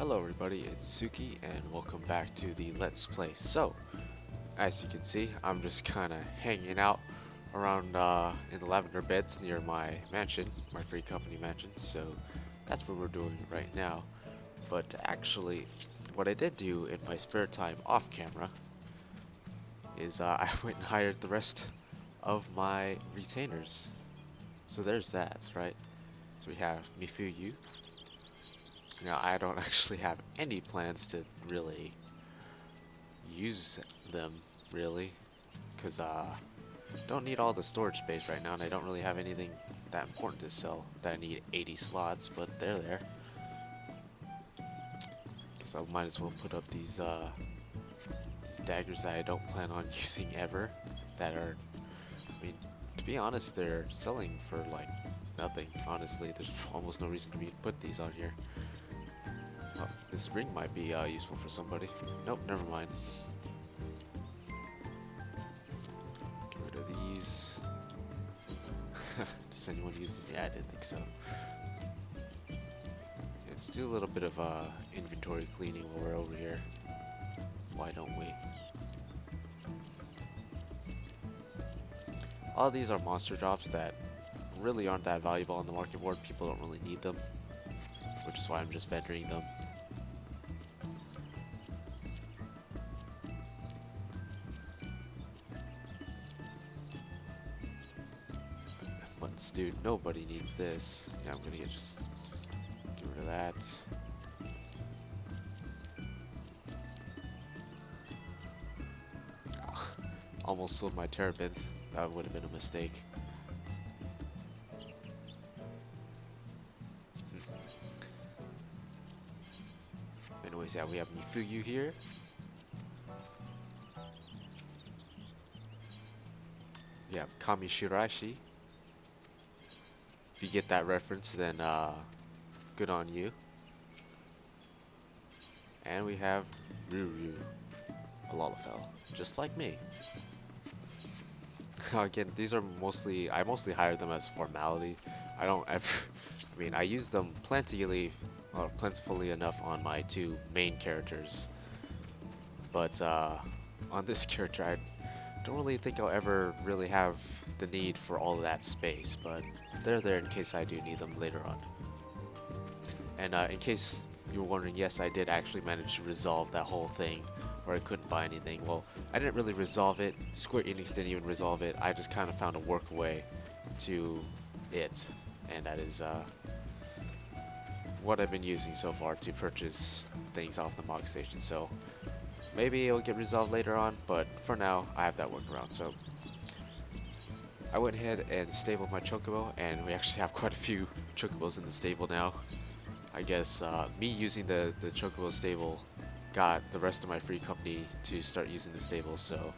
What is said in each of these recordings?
Hello everybody, it's Tsuki and welcome back to the Let's Play. So, as you can see, I'm just kind of hanging out around in the lavender beds near my mansion, my free company mansion, so that's what we're doing right now. But actually, what I did do in my spare time off camera is I went and hired the rest of my retainers. So there's that, right? So we have Mifuyu. Now I don't actually have any plans to really use them, really, because don't need all the storage space right now, and I don't really have anything that important to sell that I need 80 slots, but they're there. Guess I might as well put up these daggers that I don't plan on using ever, that are, I mean, to be honest, they're selling for like nothing. Honestly, there's almost no reason for me to put these on here. Oh, this ring might be useful for somebody. Nope, never mind. Get rid of these. Does anyone use them? Yeah, I didn't think so. Yeah, let's do a little bit of inventory cleaning while we're over here. Why don't we? All these are monster drops that really aren't that valuable on the market board. People don't really need them, which is why I'm just vendoring them. But dude, nobody needs this. Yeah, I'm gonna just get rid of that. Almost sold my terebinth. That would have been a mistake. Anyways, yeah, we have Mifuyu here. We have Kamishirashi. If you get that reference, then good on you. And we have Ruru, a Lalafell, just like me. Again, these are I mostly hire them as formality. I don't ever, I mean, I use them plentifully enough on my two main characters. But on this character, I don't really think I'll ever really have the need for all of that space, but they're there in case I do need them later on. And in case you were wondering, yes, I did actually manage to resolve that whole thing where I couldn't buy anything. Well, I didn't really resolve it. Square Enix didn't even resolve it. I just kind of found a workaway to it, and that is what I've been using so far to purchase things off the Mog Station. So maybe it'll get resolved later on, but for now, I have that workaround. So I went ahead and stabled my Chocobo, and we actually have quite a few Chocobos in the stable now. I guess me using the Chocobo stable got the rest of my free company to start using the stable, so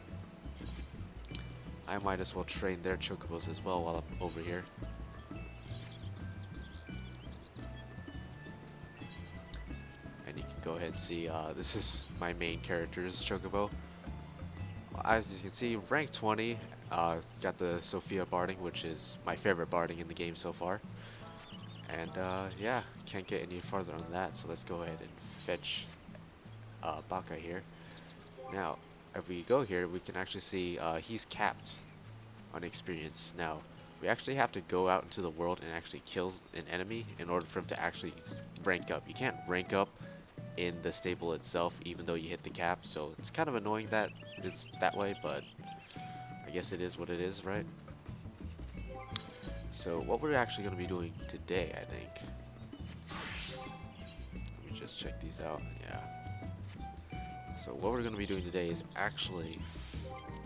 I might as well train their Chocobos as well while I'm over here. And you can go ahead and see, this is my main character's Chocobo. As you can see, rank 20, got the Sophia barding, which is my favorite barding in the game so far. And yeah, can't get any farther on that, so let's go ahead and fetch Baka here. Now, if we go here, we can actually see he's capped on experience. Now, we actually have to go out into the world and actually kill an enemy in order for him to actually rank up. You can't rank up in the stable itself even though you hit the cap, so it's kind of annoying that it's that way, but I guess it is what it is, right? So what we're actually going to be doing today, I think. Let me just check these out. Yeah. So what we're going to be doing today is actually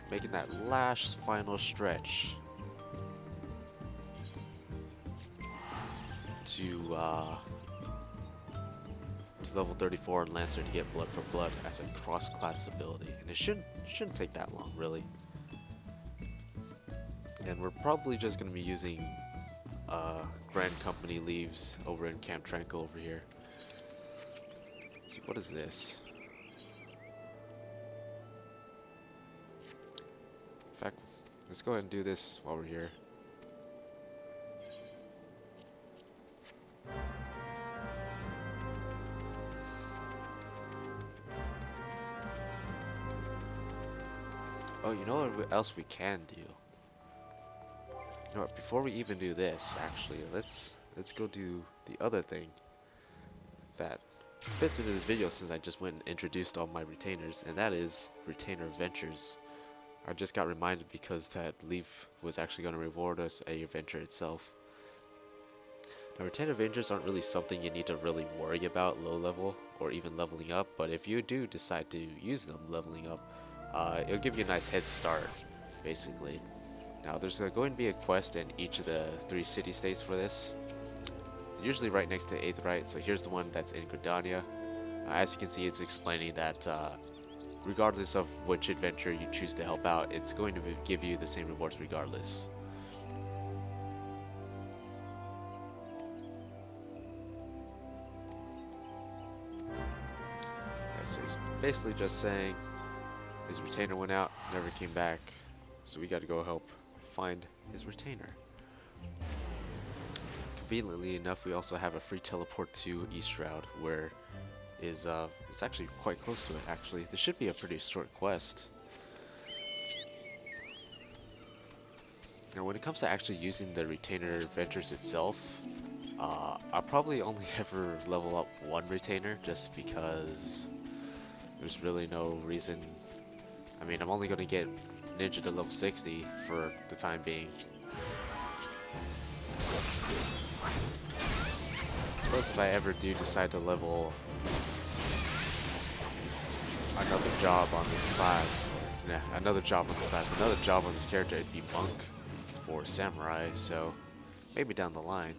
making that last final stretch to level 34 in Lancer to get Blood for Blood as a cross-class ability, and it shouldn't take that long, really. And we're probably just going to be using Grand Company leaves over in Camp Tranquil over here. Let's see, what is this? In fact, let's go ahead and do this while we're here. Oh, you know what else we can do? You know what, before we even do this, actually, let's go do the other thing that fits into this video since I just went and introduced all my retainers, and that is retainer ventures. I just got reminded because that Leaf was actually going to reward us a venture itself. Now, retainer ventures aren't really something you need to really worry about low level or even leveling up, but if you do decide to use them leveling up, it'll give you a nice head start, basically. Now, there's going to be a quest in each of the 3 city-states for this, usually right next to 8th right, so here's the one that's in Gridania. As you can see, it's explaining that regardless of which adventure you choose to help out, it's going to give you the same rewards regardless. So it's basically just saying his retainer went out, never came back, so we got to go help find his retainer. Conveniently enough, we also have a free teleport to Eastshroud, where it's actually quite close to it. Actually, this should be a pretty short quest. Now, when it comes to actually using the retainer ventures itself, I'll probably only ever level up 1 retainer, just because there's really no reason. I mean, I'm only going to get Ninja to level 60 for the time being. Suppose if I ever do decide to level another job on this class, another job on this character, it'd be Monk or Samurai, so maybe down the line.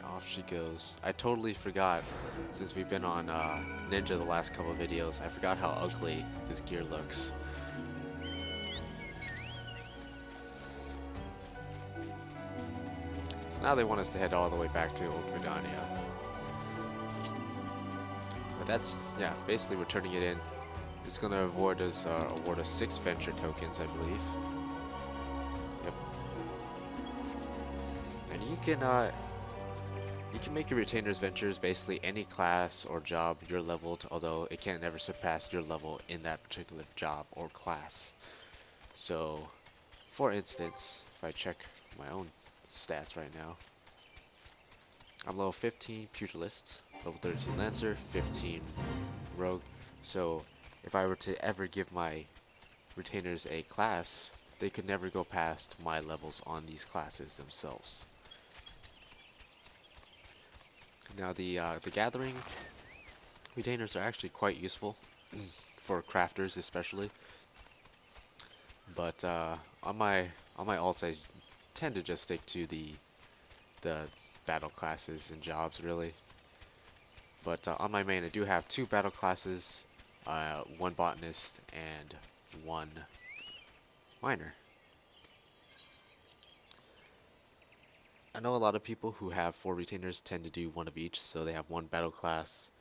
Off she goes. I totally forgot, since we've been on Ninja the last couple of videos, I forgot how ugly this gear looks. So now they want us to head all the way back to Old Gridania. But that's, yeah, basically we're turning it in. It's going to award us 6 venture tokens, I believe. Yep. And you can make your retainers ventures basically any class or job you're leveled, although it can never surpass your level in that particular job or class. So, for instance, if I check my own stats right now, I'm level 15 Pugilist, level 32 Lancer, 15 Rogue. So, if I were to ever give my retainers a class, they could never go past my levels on these classes themselves. Now the gathering retainers are actually quite useful for crafters especially. But on my alts I tend to just stick to the battle classes and jobs really. But on my main I do have 2 battle classes, 1 botanist and 1 miner. I know a lot of people who have 4 retainers tend to do 1 of each, so they have 1 battle class,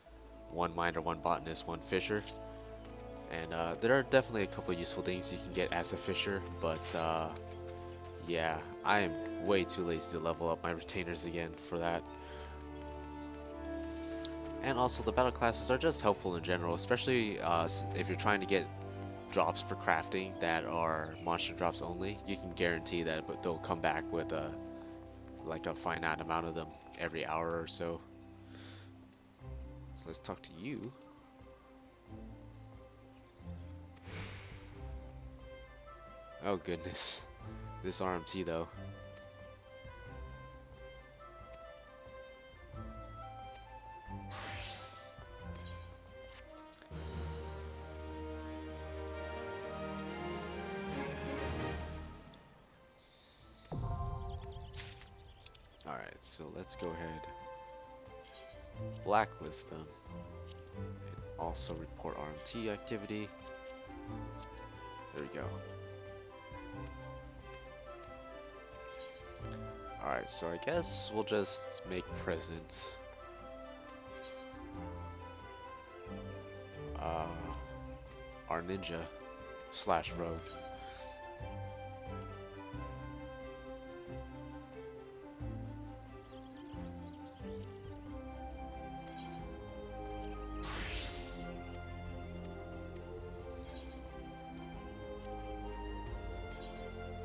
1 miner, 1 botanist, 1 fisher. And there are definitely a couple of useful things you can get as a fisher, but yeah, I am way too lazy to level up my retainers again for that. And also the battle classes are just helpful in general, especially if you're trying to get drops for crafting that are monster drops only. You can guarantee that they'll come back with like a finite amount of them every hour or so. So let's talk to you. Oh goodness, this RMT though. Alright, so let's go ahead, blacklist them, and also report RMT activity. There we go. Alright, so I guess we'll just make present our ninja slash rogue.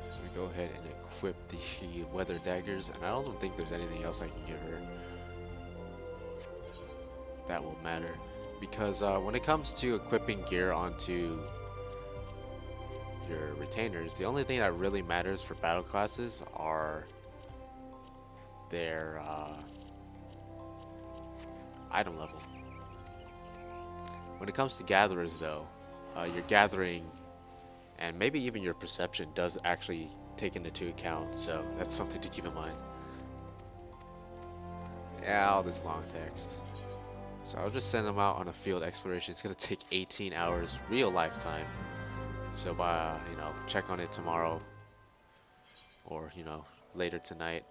So we go ahead and equip the weather daggers, and I don't think there's anything else I can give her that will matter, because when it comes to equipping gear onto your retainers, the only thing that really matters for battle classes are their item level. When it comes to gatherers though, your gathering and maybe even your perception does actually take into account, so that's something to keep in mind. Yeah, all this long text. So I'll just send them out on a field exploration. It's gonna take 18 hours real life time. So by check on it tomorrow, or later tonight.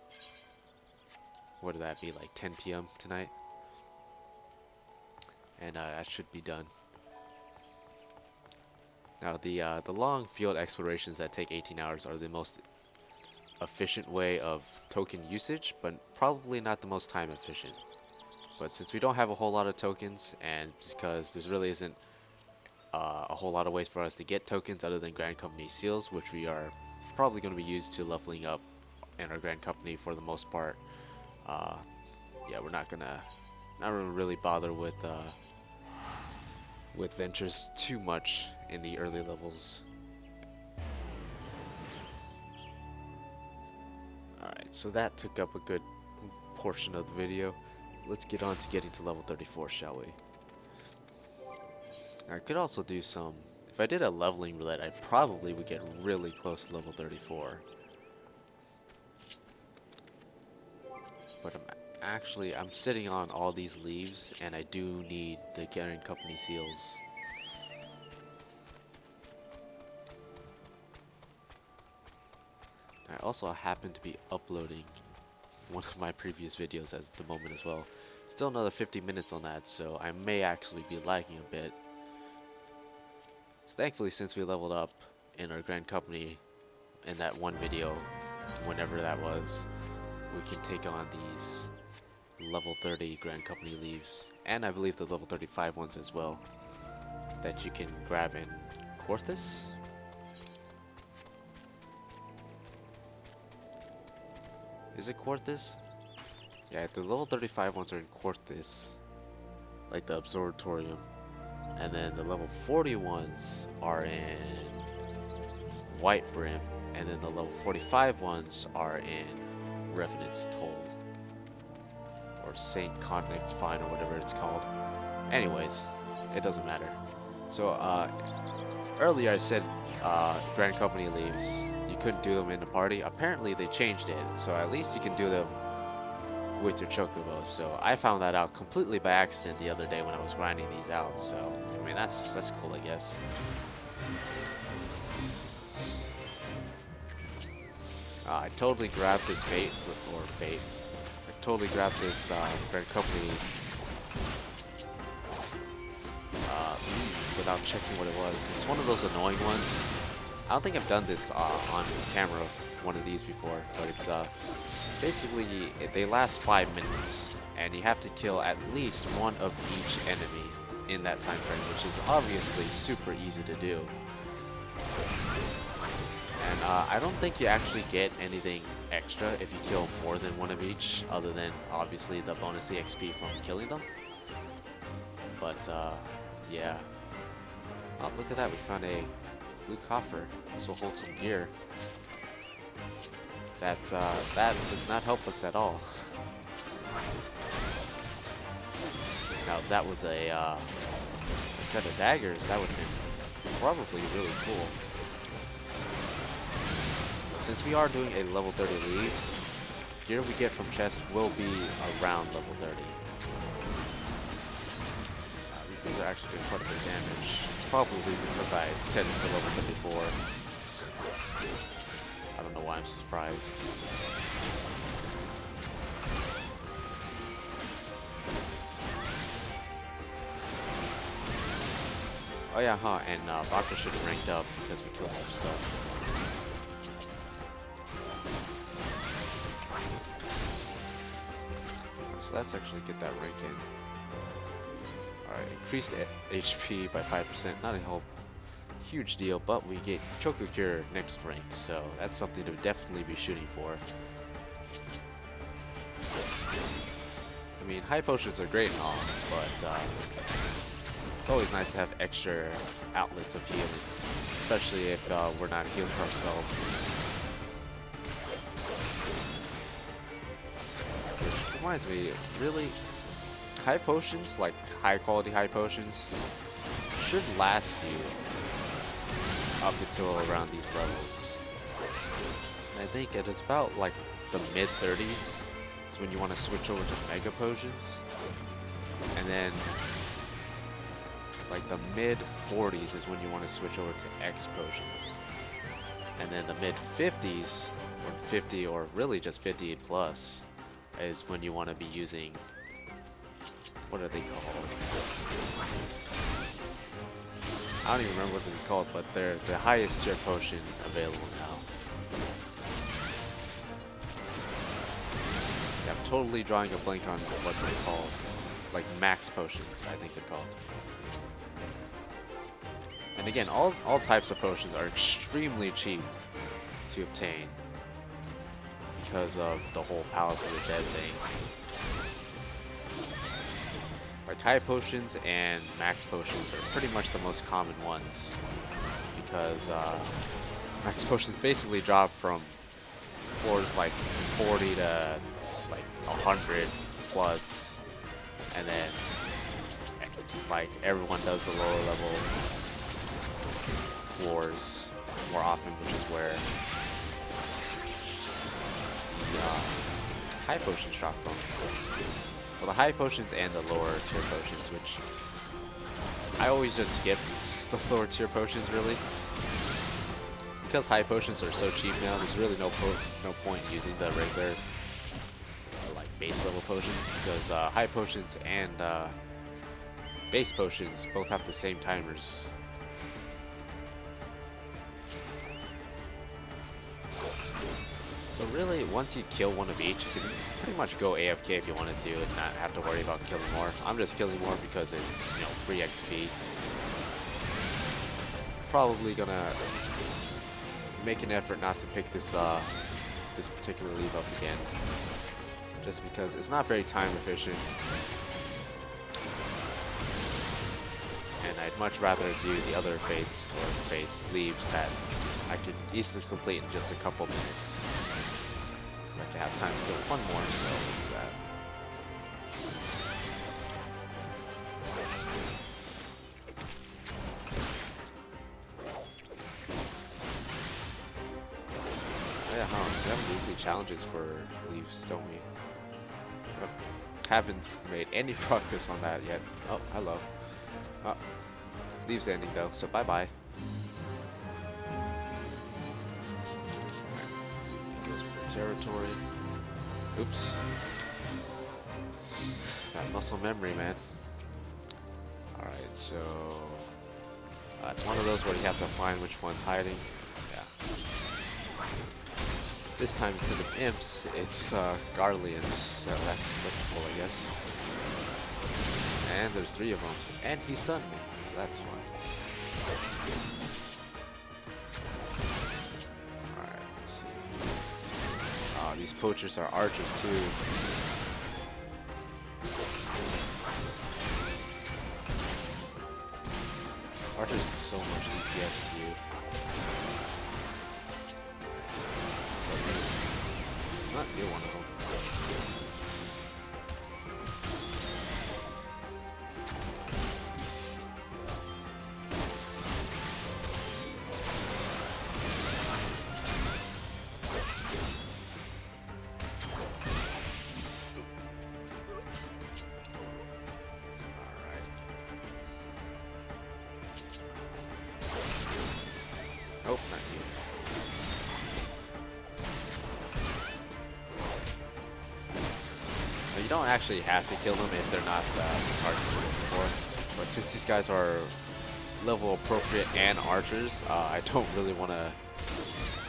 What would that be, like 10 p.m. tonight? And I should be done. Now the long field explorations that take 18 hours are the most efficient way of token usage, but probably not the most time efficient. But since we don't have a whole lot of tokens, and because there really isn't a whole lot of ways for us to get tokens other than Grand Company seals, which we are probably going to be used to leveling up in our Grand Company for the most part. Yeah, we're not gonna really bother with ventures too much in the early levels. Alright, so that took up a good portion of the video. Let's get on to getting to level 34, shall we? I could also do some... If I did a leveling roulette, I probably would get really close to level 34. But I'm sitting on all these leaves, and I do need the Grand Company seals. I also happen to be uploading one of my previous videos at the moment as well. Still another 50 minutes on that, so I may actually be lagging a bit. So thankfully, since we leveled up in our Grand Company in that one video, whenever that was, we can take on these level 30 Grand Company leaves, and I believe the level 35 ones as well, that you can grab in Quarthus. Is it Quarthus? Yeah, the level 35 ones are in Quarthus, like the Observatorium. And then the level 40 ones are in White Brim, and then the level 45 ones are in Revenant's Toll, or Saint Connect's Fine, or whatever it's called. Anyways, it doesn't matter. So earlier I said Grand Company leaves, you couldn't do them in the party. Apparently they changed it, so at least you can do them with your Chocobo. So I found that out completely by accident the other day when I was grinding these out. So I mean, that's cool, I guess. I totally grabbed this fate, I totally grabbed this Grand Company without checking what it was. It's one of those annoying ones. I don't think I've done this on camera, one of these before, but it's basically they last 5 minutes, and you have to kill at least one of each enemy in that time frame, which is obviously super easy to do. And I don't think you actually get anything extra if you kill more than one of each, other than obviously the bonus EXP from killing them. But yeah. Oh, look at that, we found a blue coffer. This will hold some gear. That does not help us at all. Now, if that was a set of daggers, that would have been probably really cool. But since we are doing a level 30 lead, gear we get from chests will be around level 30. These things are actually doing quite a bit of damage. Probably because I set it to level 34. I don't know why I'm surprised. Oh yeah, huh, and Baka should have ranked up because we killed some stuff. So let's actually get that rank in. Alright, increased HP by 5%, not a whole huge deal, but we get Choku Cure next rank, so that's something to definitely be shooting for. I mean, high potions are great and all, but it's always nice to have extra outlets of healing, especially if we're not healing ourselves. Which reminds me, really, high potions, like high quality high potions, should last you up until around these levels. And I think it is about like the mid 30s is when you want to switch over to mega potions, and then like the mid 40s is when you want to switch over to X potions, and then the mid 50s or 50 or really just 50 plus is when you want to be using, what are they called? I don't even remember what they're called, but they're the highest tier potion available now. Yeah, I'm totally drawing a blank on what they're called. Like max potions, I think they're called. And again, all types of potions are extremely cheap to obtain because of the whole Palace of the Dead thing. Like high potions and max potions are pretty much the most common ones, because max potions basically drop from floors like 40 to like 100 plus, and then like everyone does the lower level floors more often, which is where the high potions drop from. Well, the high potions and the lower tier potions, which I always just skip the lower tier potions, really. Because high potions are so cheap now, there's really no point using the regular like base level potions, because high potions and base potions both have the same timers. So really, once you kill one of each, you can pretty much go AFK if you wanted to and not have to worry about killing more. I'm just killing more because it's, you know, free XP. Probably gonna make an effort not to pick this this particular leave up again, just because it's not very time efficient, and I'd much rather do the other fates leaves that I could easily complete in just a couple minutes. So I can have time to kill one more, so we'll do that. Oh yeah, we have weekly challenges for leaves, don't we? Haven't made any progress on that yet. Oh, hello. Leaves ending though, so bye-bye. Territory. Oops. That muscle memory, man. Alright, so it's one of those where you have to find which one's hiding. Yeah. This time instead of imps, it's Garleans, so that's cool, I guess. And there's 3 of them. And he stunned me, so that's fine. These poachers are archers too. Archers do so much DPS to you. Not near one of them. you don't actually have to kill them if they're not the target you're looking for. But since these guys are level appropriate and archers, I don't really want to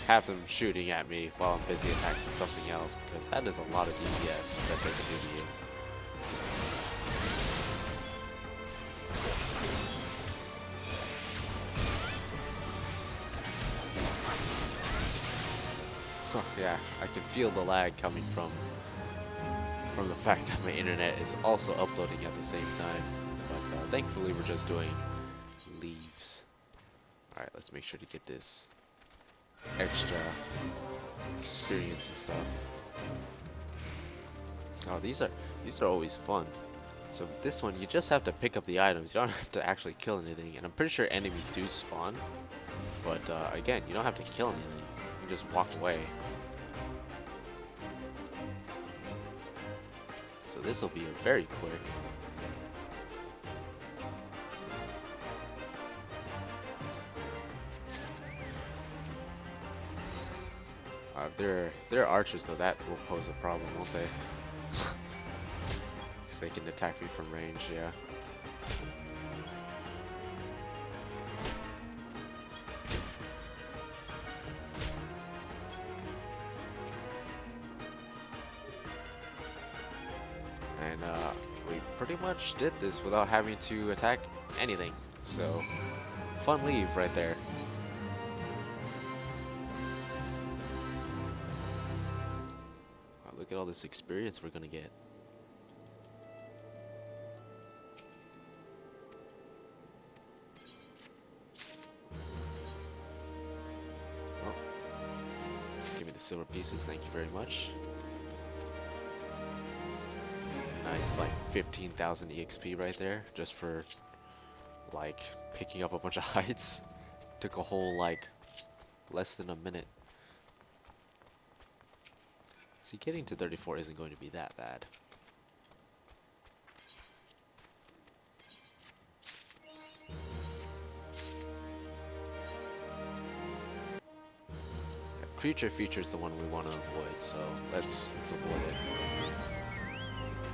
have them shooting at me while I'm busy attacking something else, because that is a lot of DPS that they can do to you. Yeah, I can feel the lag coming from the fact that my internet is also uploading at the same time. But thankfully we're just doing leaves. Alright, let's make sure to get this extra experience and stuff. Oh, these are always fun. So this one, you just have to pick up the items. You don't have to actually kill anything. And I'm pretty sure enemies do spawn. But again, you don't have to kill anything. You can just walk away. So this will be very quick. If they're archers though, that will pose a problem, won't they? Because they can attack me from range, yeah. And we pretty much did this without having to attack anything. So, fun leave right there. Wow, look at all this experience we're gonna get. Oh. Give me the silver pieces, thank you very much. Nice, like 15,000 EXP right there, just for like picking up a bunch of hides. Took a whole like less than a minute. See, getting to 34 isn't going to be that bad. Yeah, creature feature is the one we want to avoid, so let's avoid it.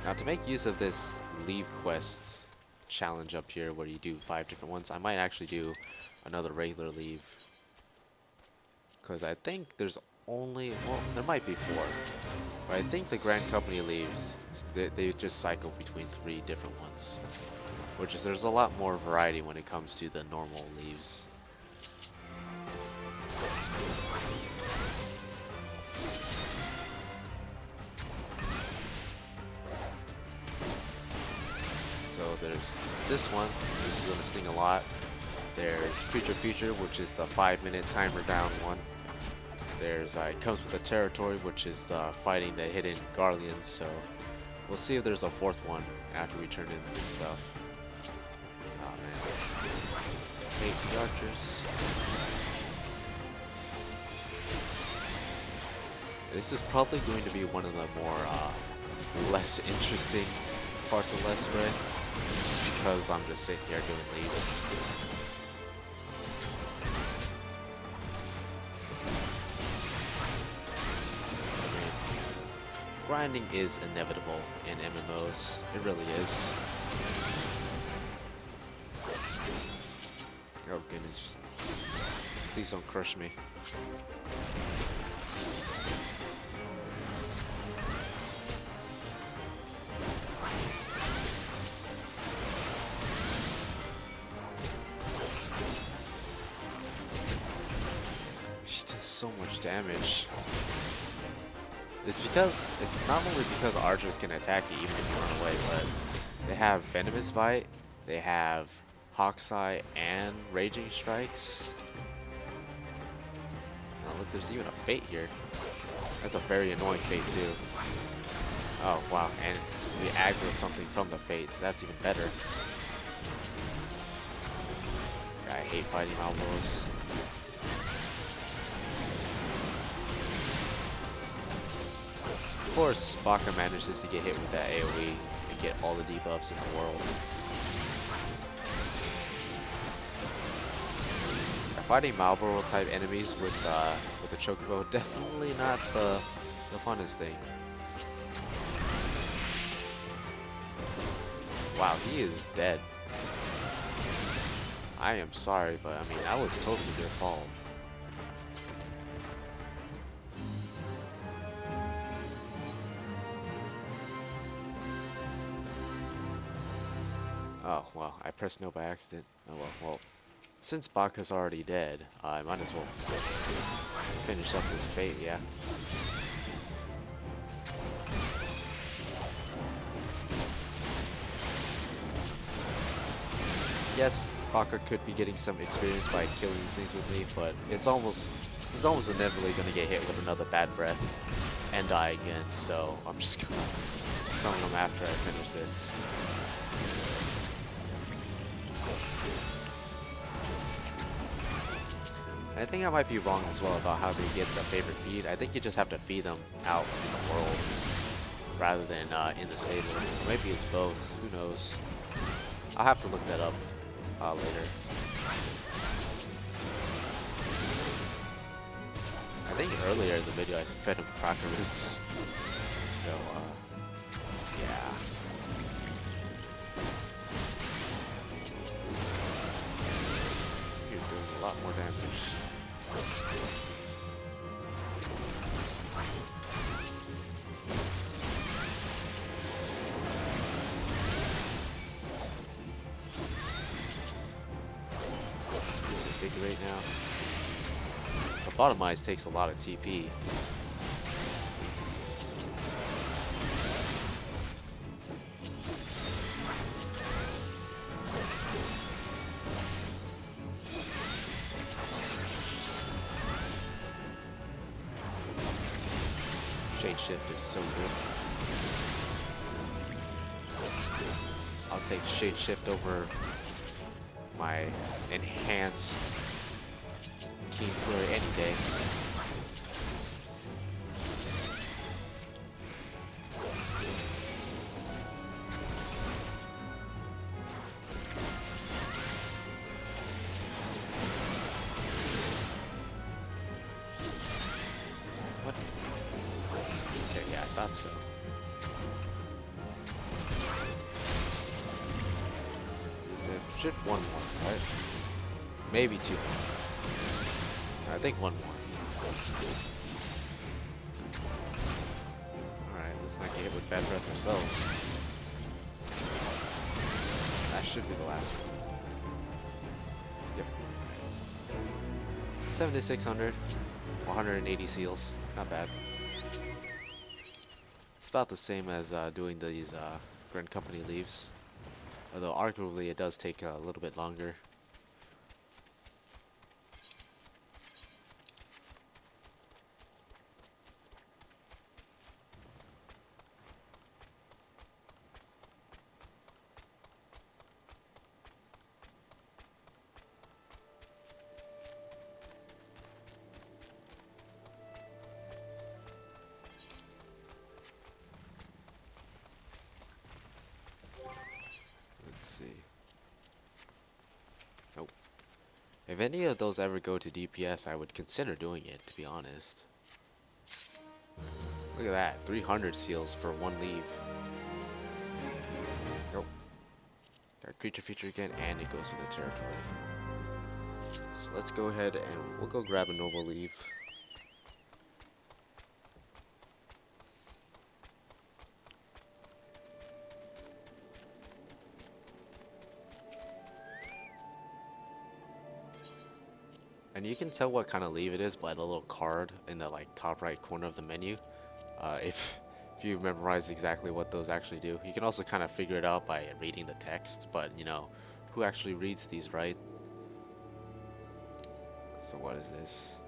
Now, to make use of this leave quests challenge up here where you do 5 different ones, I might actually do another regular leave. Because I think there's only, well, there might be 4. But I think the Grand Company leaves, they just cycle between 3 different ones. Which is, there's a lot more variety when it comes to the normal leaves. So there's this one, this is going to sting a lot. There's Creature Feature, which is the 5-minute timer down one. There's it comes with the Territory, which is the fighting the hidden Garleans, so we'll see if there's a 4th one after we turn in this stuff. Oh man. Hate the archers. This is probably going to be one of the more less interesting parts of Let's Play. Just because I'm just sitting here doing leaves. I mean, grinding is inevitable in MMOs. It really is. Oh goodness. Please don't crush me. So much damage. It's not only because archers can attack you even if you run away, but they have Venomous Bite, they have Hawk's Eye and Raging Strikes. Oh look, there's even a Fate here. That's a very annoying Fate too. Oh wow, and we aggroed something from the Fate, so that's even better. Yeah, I hate fighting Malboros. Of course, Baka manages to get hit with that AoE and get all the debuffs in the world. Fighting Malboro type enemies with the Chocobo, definitely not the funnest thing. Wow, he is dead. I am sorry, but I mean, that was totally your fault. Oh, well, I pressed no by accident. Oh well, since Baka's already dead, I might as well finish up this fate, yeah. Yes, Baka could be getting some experience by killing these things with me, but he's almost inevitably gonna get hit with another bad breath and die again, so I'm just gonna summon him after I finish this. And I think I might be wrong as well about how they get the favorite feed. I think you just have to feed them out in the world rather than in the stable. Maybe it's both, who knows. I'll have to look that up later. I think earlier in the video I fed him cracker roots. So, yeah. You're doing a lot more damage. Big right now. Lobotomize takes a lot of TP. Shade shift is so good. I'll take shade shift over my enhanced Keen Flurry any day. What? Okay, yeah, I thought so. Should one more, right? Maybe two more. I think one more. Alright, let's not get hit with bad breath ourselves. That should be the last one. Yep. 7,600. 180 seals. Not bad. It's about the same as doing these Grand Company leaves. Although arguably it does take a little bit longer. See. Nope. If any of those ever go to DPS, I would consider doing it, to be honest. Look at that, 300 seals for one leave. Nope. Got creature feature again, and it goes with the territory. So let's go ahead and we'll go grab a normal leave. And you can tell what kind of leave it is by the little card in the top right corner of the menu. If you memorize exactly what those actually do. You can also kind of figure it out by reading the text, but you know, who actually reads these, right? So what is this?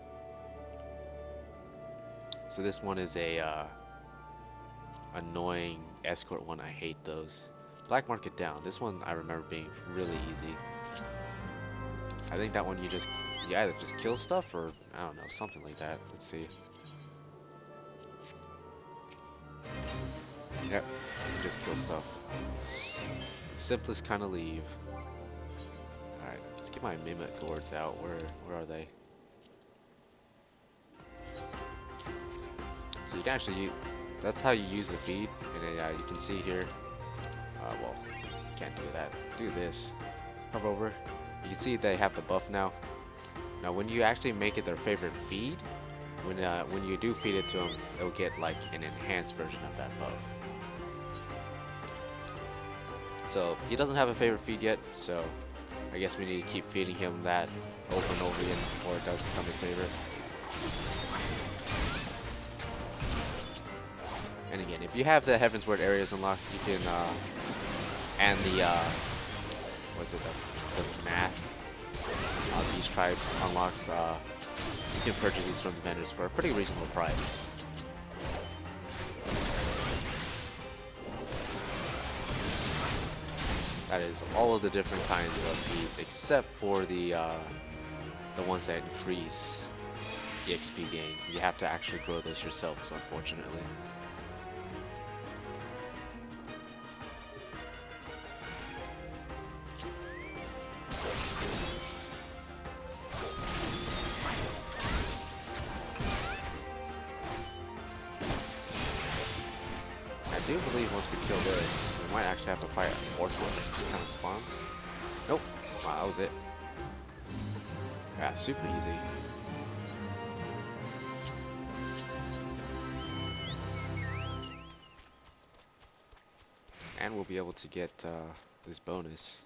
So this one is a annoying escort one. I hate those. Black market down. This one I remember being really easy. I think that one you either just kill stuff or, I don't know, something like that. Let's see. Yep, you just kill stuff. Simplest kind of leave. Alright, let's get my Mimic Lords out. Where are they? So you can actually that's how you use the feed. And you can see here, well, can't do that. Do this. Hover over. You can see they have the buff now. Now, when you actually make it their favorite feed, when you do feed it to him, it'll get like an enhanced version of that buff. So he doesn't have a favorite feed yet, so I guess we need to keep feeding him that over and over again before it does become his favorite. And again, if you have the Heavensward areas unlocked, you can, and the, what's it, the math, these tribes unlocked, you can purchase these from the vendors for a pretty reasonable price. That is all of the different kinds of feeds, except for the ones that increase the XP gain. You have to actually grow those yourselves, unfortunately. I do believe once we kill this, we might actually have to fight a fourth one that just kind of spawns. Nope. Wow, that was it. Yeah, super easy. And we'll be able to get this bonus.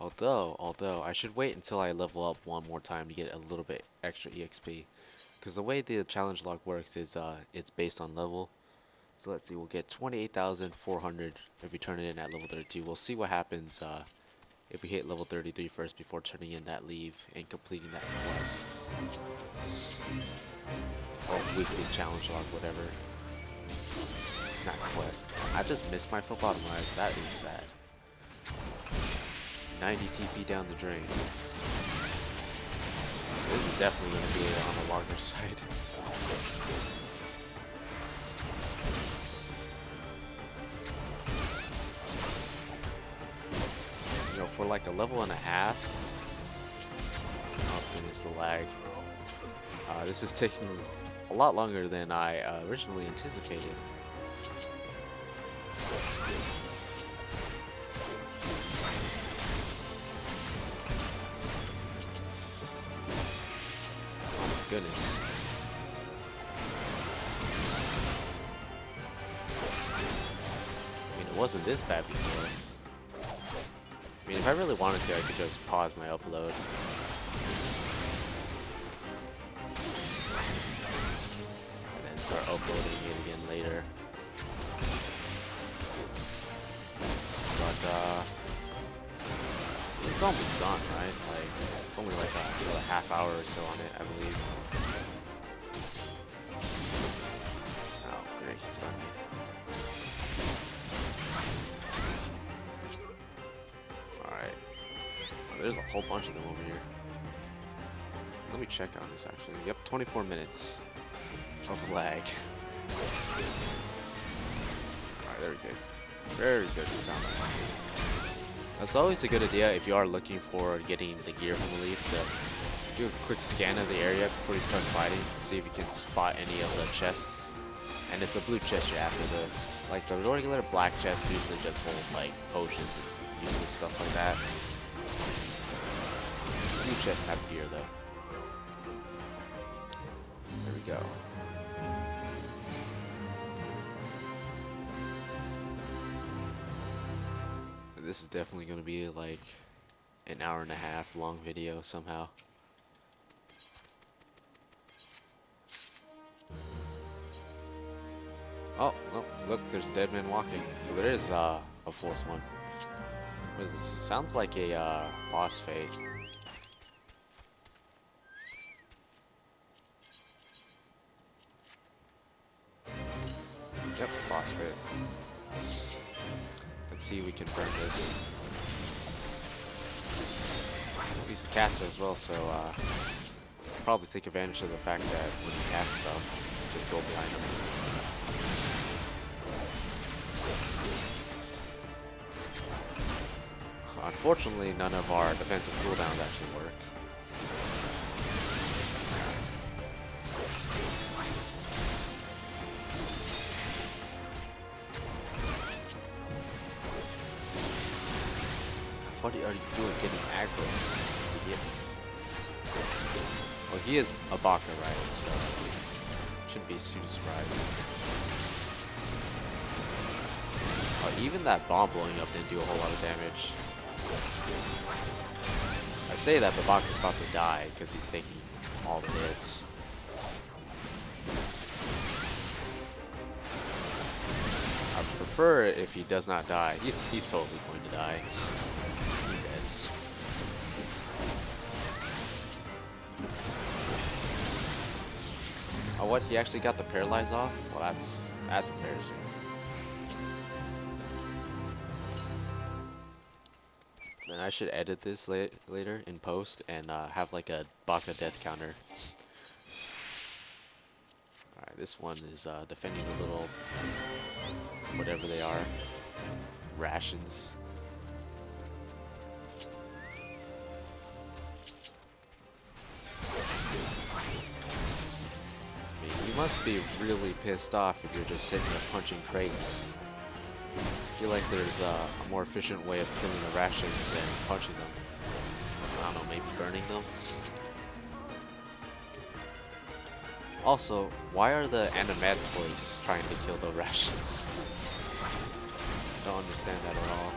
Although, I should wait until I level up one more time to get a little bit extra EXP. Because the way the challenge log works is it's based on level. So let's see, we'll get 28,400 if we turn it in at level 32. We'll see what happens if we hit level 33 first before turning in that leave and completing that quest. Or weekly challenge log, whatever. Not quest. I just missed my phlebotomized. That is sad. 90 TP down the drain. This is definitely going to be on the longer side. You know, for like a level and a half. Oh goodness, the lag. This is taking a lot longer than I originally anticipated. Goodness. I mean, it wasn't this bad before. I mean, if I really wanted to, I could just pause my upload. And then start uploading it again later. But, it's almost done, right? Like, it's only like another half hour or so on it, I believe. Oh, great, he stunned me. Alright. Oh, there's a whole bunch of them over here. Let me check on this, actually. Yep, 24 minutes of lag. Alright, there we go. Very good, we found that. That's always a good idea if you are looking for getting the gear from the leaves. So do a quick scan of the area before you start fighting. See if you can spot any of the chests. And it's the blue chest you're after. The regular black chest usually just hold like potions and useless stuff like that. Blue chests have gear though. There we go. This is definitely going to be like an hour and a half long video somehow. Oh, well, look, there's a dead man walking. So there is a fourth one. What is this? Sounds like a boss fight. Yep, boss fight. Let's see if we can burn this. He's a caster as well, so probably take advantage of the fact that when you cast stuff, just go behind him. Unfortunately, none of our defensive cooldowns actually work. are you doing getting aggro, idiot? Well, he is a Baka, right? So shouldn't be too surprised. Oh, even that bomb blowing up didn't do a whole lot of damage. I say that, but Baka's about to die because he's taking all the hits. I prefer if he does not die. He's totally going to die. He's dead. Oh, what? He actually got the paralyze off? Well, that's embarrassing. Then I should edit this later in post and have like a Baka death counter. Alright, this one is defending the little whatever they are. Rations. I mean, you must be really pissed off if you're just sitting there punching crates. I feel like there's a more efficient way of killing the rations than punching them. I don't know, maybe burning them? Also, why are the animatoids trying to kill the rations? Don't understand that at all.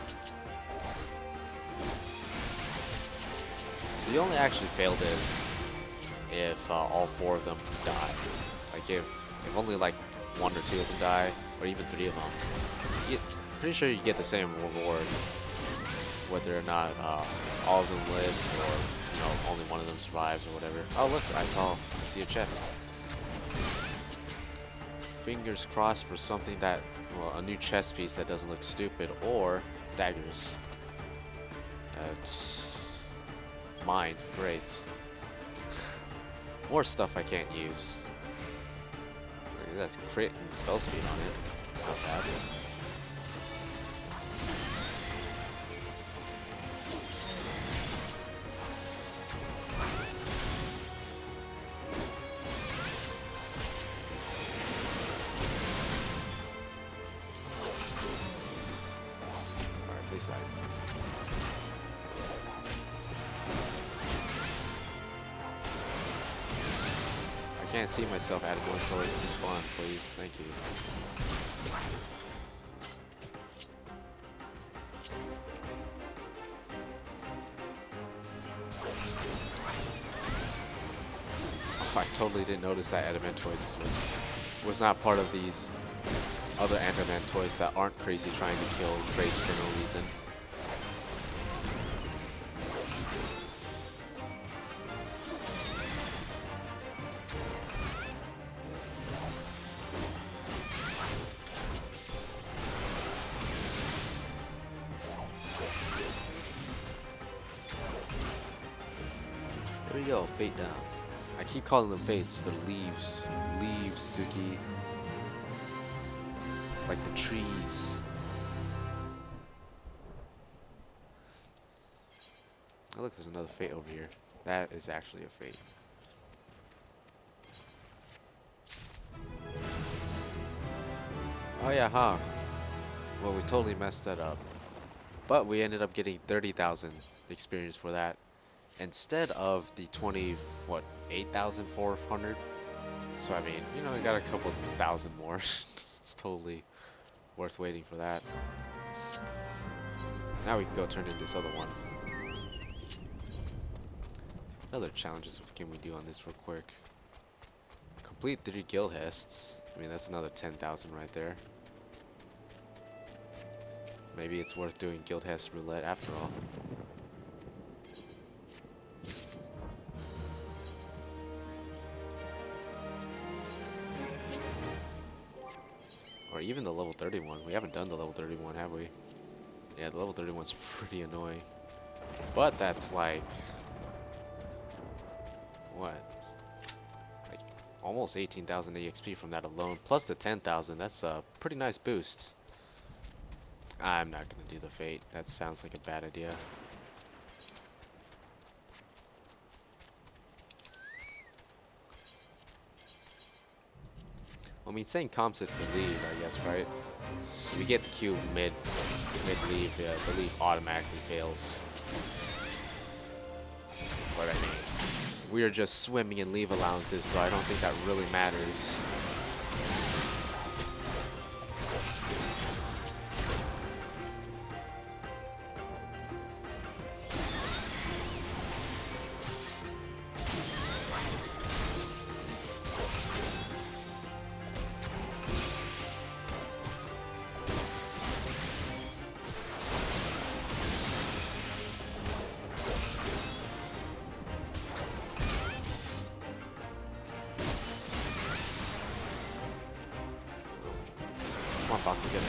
So you only actually fail this if all 4 of them die. Like if only like 1 or 2 of them die, or even 3 of them. Pretty sure you get the same reward whether or not all of them live or, you know, only one of them survives or whatever. Oh look, I see a chest. Fingers crossed for something that, well, a new chest piece that doesn't look stupid, or daggers. Mine, great. More stuff I can't use. That's crit and spell speed on it. Not bad. I can't see myself adding more toys to spawn, please. Thank you. Oh, I totally didn't notice that Adamantoids was not part of these other Adamantoids that aren't crazy trying to kill crates for no reason. There we go, fate down. I keep calling them fates, they're leaves. Leaves, Tsuki. Like the trees. Oh look, there's another fate over here. That is actually a fate. Oh yeah, huh? Well, we totally messed that up. But we ended up getting 30,000 experience for that, instead of the 8,400. So I mean, you know, we got a couple thousand more. It's totally worth waiting for that. Now we can go turn in this other one. What other challenges can we do on this real quick? Complete 3 guild hests. I mean, that's another 10,000 right there. Maybe it's worth doing guild hest roulette after all. Or even the level 31. We haven't done the level 31, have we? Yeah, the level 31's pretty annoying. But that's like... what? Like almost 18,000 EXP from that alone. Plus the 10,000. That's a pretty nice boost. I'm not going to do the fate. That sounds like a bad idea. I mean, saying comps it for lead, I guess, right? We get the Q mid mid-leave, the leave automatically fails. But I mean, we are just swimming in leave allowances, so I don't think that really matters. Come on, Baku, get it.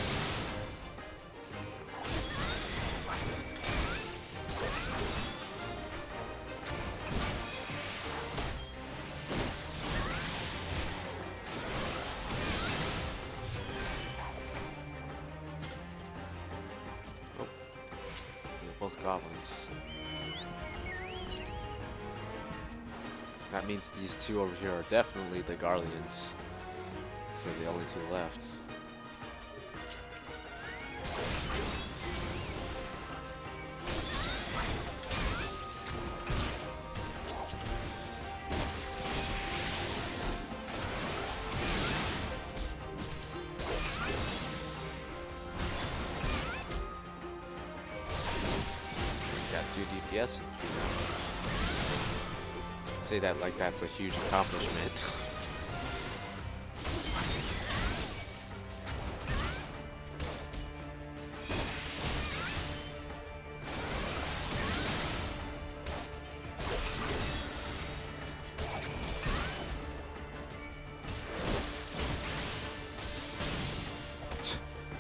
Oh, they're both goblins. That means these two over here are definitely the Garleans. So they're the only two left. Got 2 DPS. Say that like that's a huge accomplishment.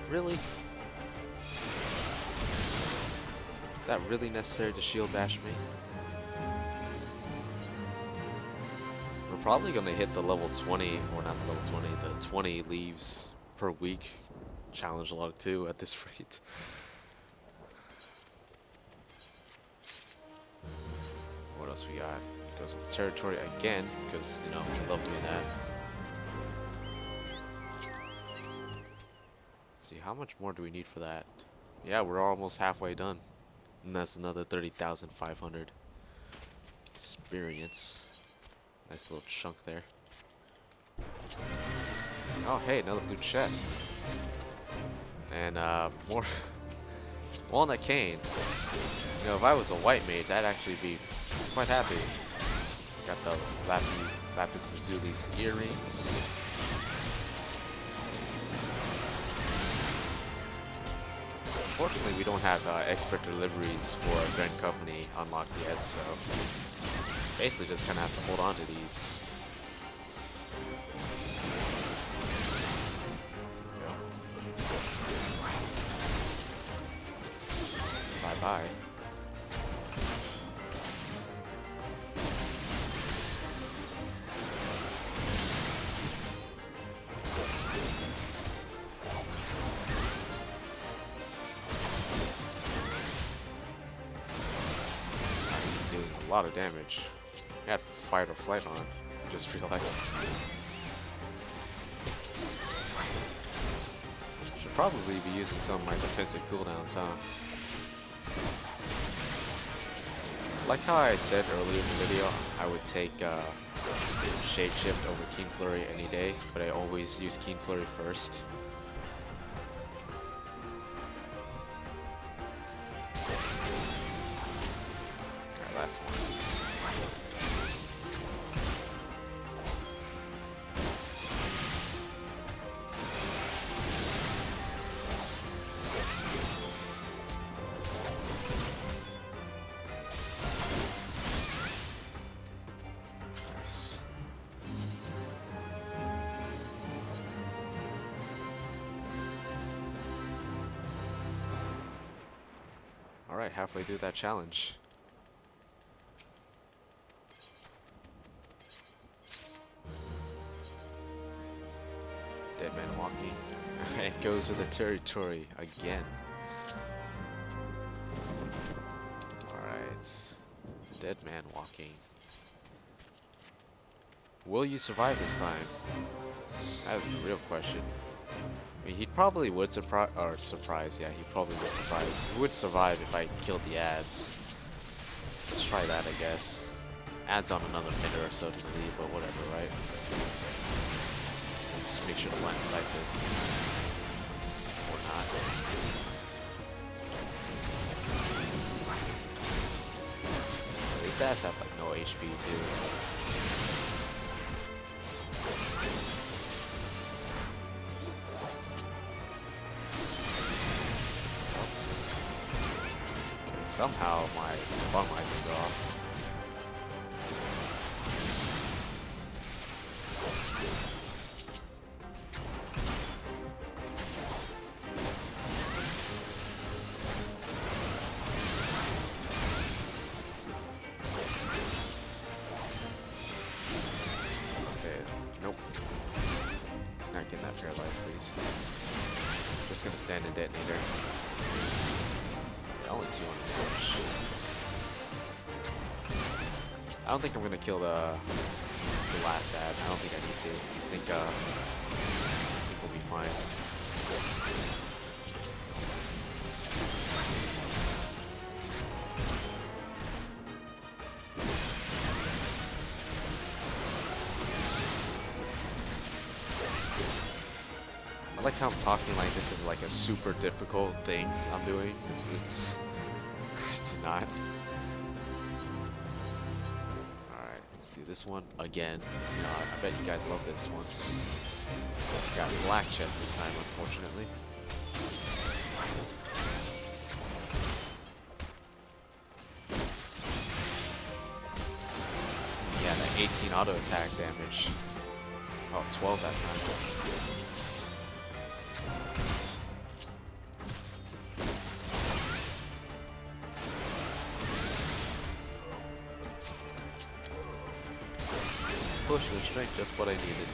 Really? Is that really necessary to shield bash me? We're probably gonna hit the level 20, or not the level 20, the 20 leaves per week challenge log too at this rate. What else we got? Goes with territory again, because, you know, we love doing that. See, how much more do we need for that? Yeah, we're almost halfway done. And that's another 30,500 experience. Nice little chunk there. Oh, hey, another blue chest. And, more walnut cane. You know, if I was a white mage, I'd actually be quite happy. Got the lapis lazuli's earrings. Unfortunately, we don't have expert deliveries for Grand Company unlocked yet, so basically just kind of have to hold on to these. Bye-bye. A lot of damage. I had fight or flight on. Just realized. Should probably be using some of my defensive cooldowns, huh? Like how I said earlier in the video, I would take Shade Shift over Keen Flurry any day, but I always use Keen Flurry first. Alright, last one. Alright, halfway through that challenge. Dead man walking. It goes with the territory again. Alright. Dead man walking. Will you survive this time? That is the real question. I mean, he probably would surprise. Yeah, he probably would surprise. He would survive if I killed the ads. Let's try that, I guess. Ads on another minute or so to the lead, but whatever, right? Just make sure to line of sight this or not. These ads have like no HP too. Somehow my bum items are off. Okay, nope. Not getting that paralyzed, please. Just gonna stand and detonator. Only 200 damage. I don't think I'm gonna kill the last ad. I don't think I need to. I think we'll be fine. I like how I'm talking like this is like a super difficult thing I'm doing. It's not. Alright, let's do this one again. You know, I bet you guys love this one. Got black chest this time, unfortunately. Yeah, that 18 auto attack damage. Oh, 12 that time. Push and strength, just what I needed.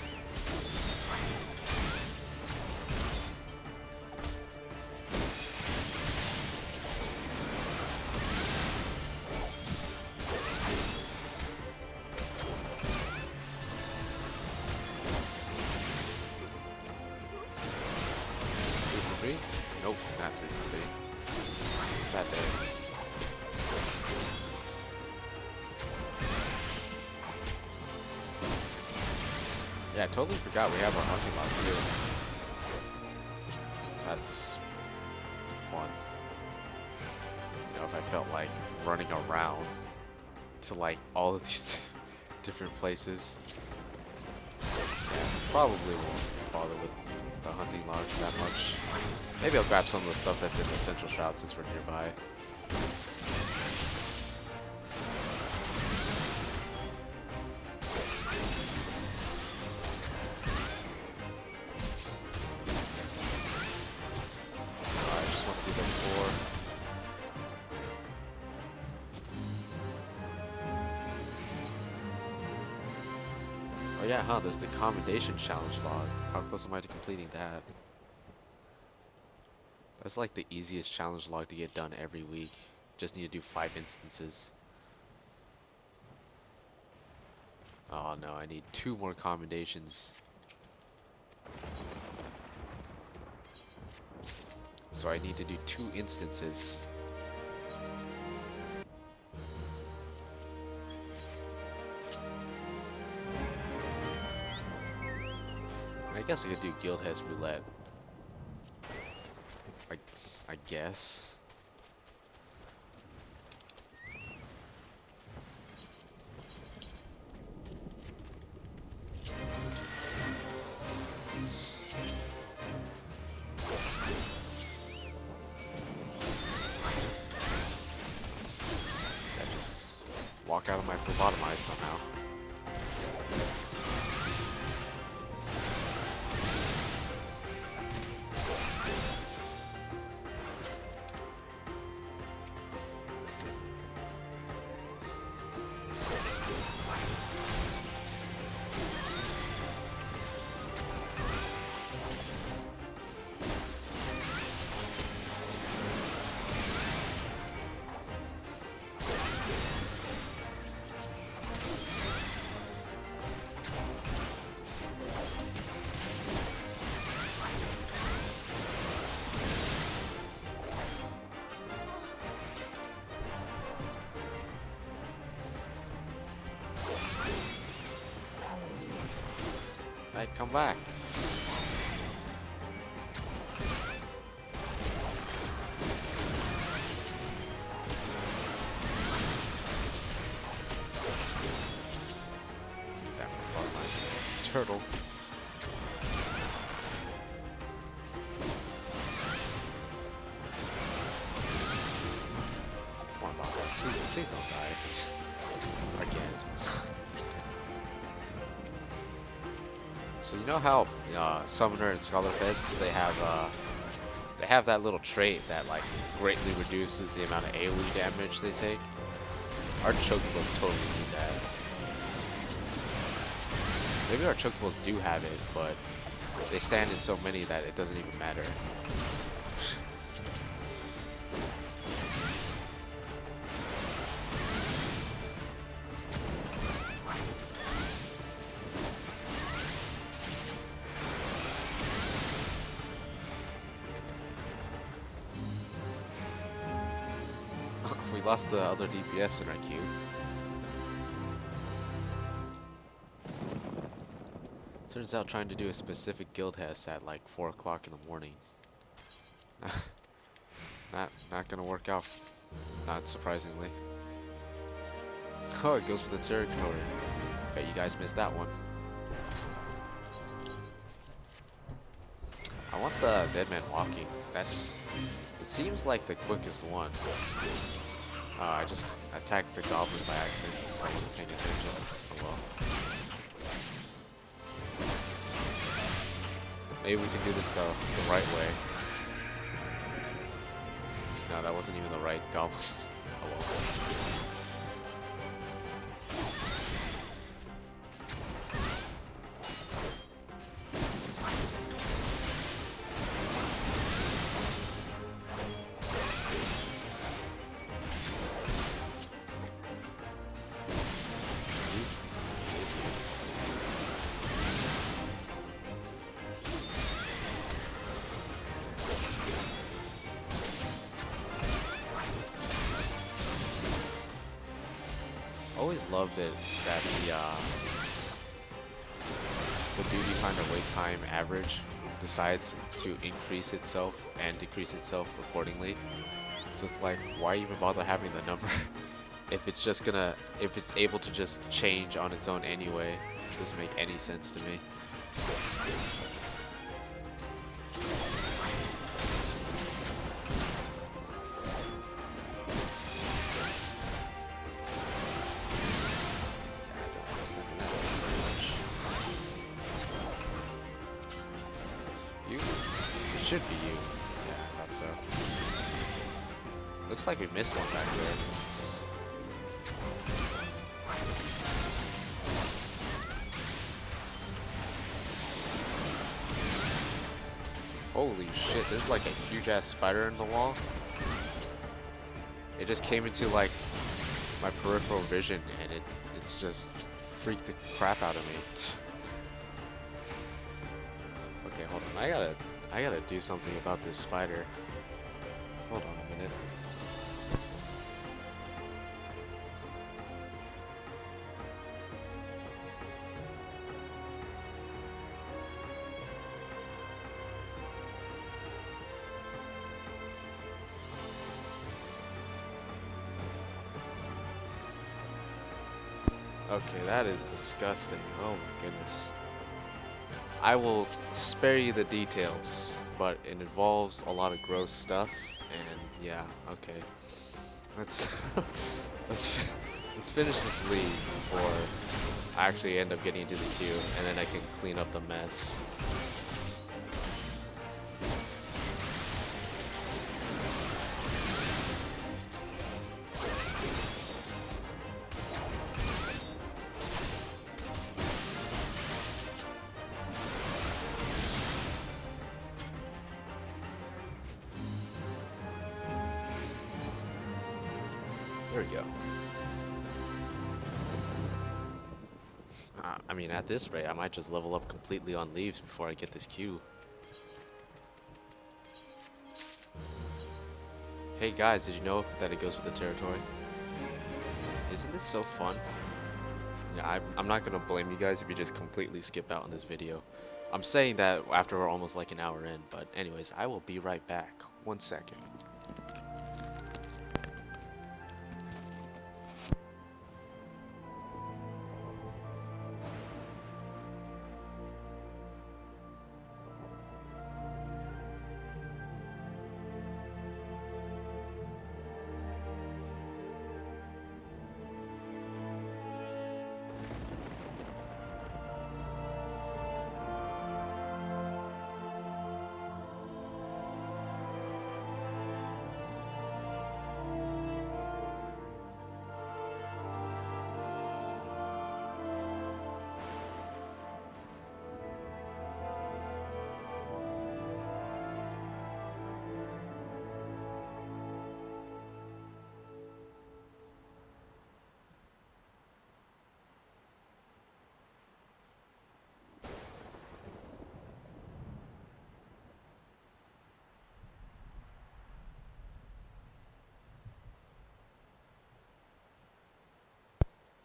Three? Nope, not 3 for 3. What's that there? Yeah, I totally forgot we have our hunting log too. That's fun. You know, if I felt like running around to like all of these different places. Yeah, probably won't bother with the hunting logs that much. Maybe I'll grab some of the stuff that's in the central shroud since we're nearby. Oh yeah, huh, there's the commendation challenge log. How close am I to completing that? That's like the easiest challenge log to get done every week. Just need to do 5 instances. Oh no, I need 2 more commendations. So I need to do 2 instances. I guess I could do Guildhead's Roulette. I guess. I just walk out of my phlebotomize somehow. Hey, come back. That one, turtle. Come on, Bob. Please don't die. Again. So you know how Summoner and Scholar Beds they have that little trait that like greatly reduces the amount of AoE damage they take. Our Chocobos totally do that. Maybe our Chocobos do have it, but they stand in so many that it doesn't even matter. We lost the other DPS in our queue. Turns out trying to do a specific guild test at like 4 o'clock in the morning. Not gonna work out, not surprisingly. Oh, it goes with the territory. Bet you guys missed that one. I want the dead man walking. It seems like the quickest one. I just attacked the goblin by accident because I wasn't paying attention. Oh well. Maybe we can do this the right way. No, that wasn't even the right goblin. Oh well. Always loved it that the duty finder wait time average decides to increase itself and decrease itself accordingly. So it's like, why even bother having the number if it's able to just change on its own anyway? It doesn't make any sense to me. Should be you. Yeah, I thought so. Looks like we missed one back there. Holy shit, there's like a huge ass spider in the wall. It just came into like my peripheral vision and it's just freaked the crap out of me. Okay, hold on. I gotta do something about this spider. Hold on a minute. Okay, that is disgusting. Oh my goodness. I will spare you the details, but it involves a lot of gross stuff, and yeah, okay. Let's let's finish this league before I actually end up getting into the queue, and then I can clean up the mess. There we go. I mean, at this rate, I might just level up completely on leaves before I get this queue. Hey guys, did you know that it goes with the territory? Isn't this so fun? Yeah, I'm not gonna blame you guys if you just completely skip out on this video. I'm saying that after we're almost like an hour in, but anyways, I will be right back. 1 second.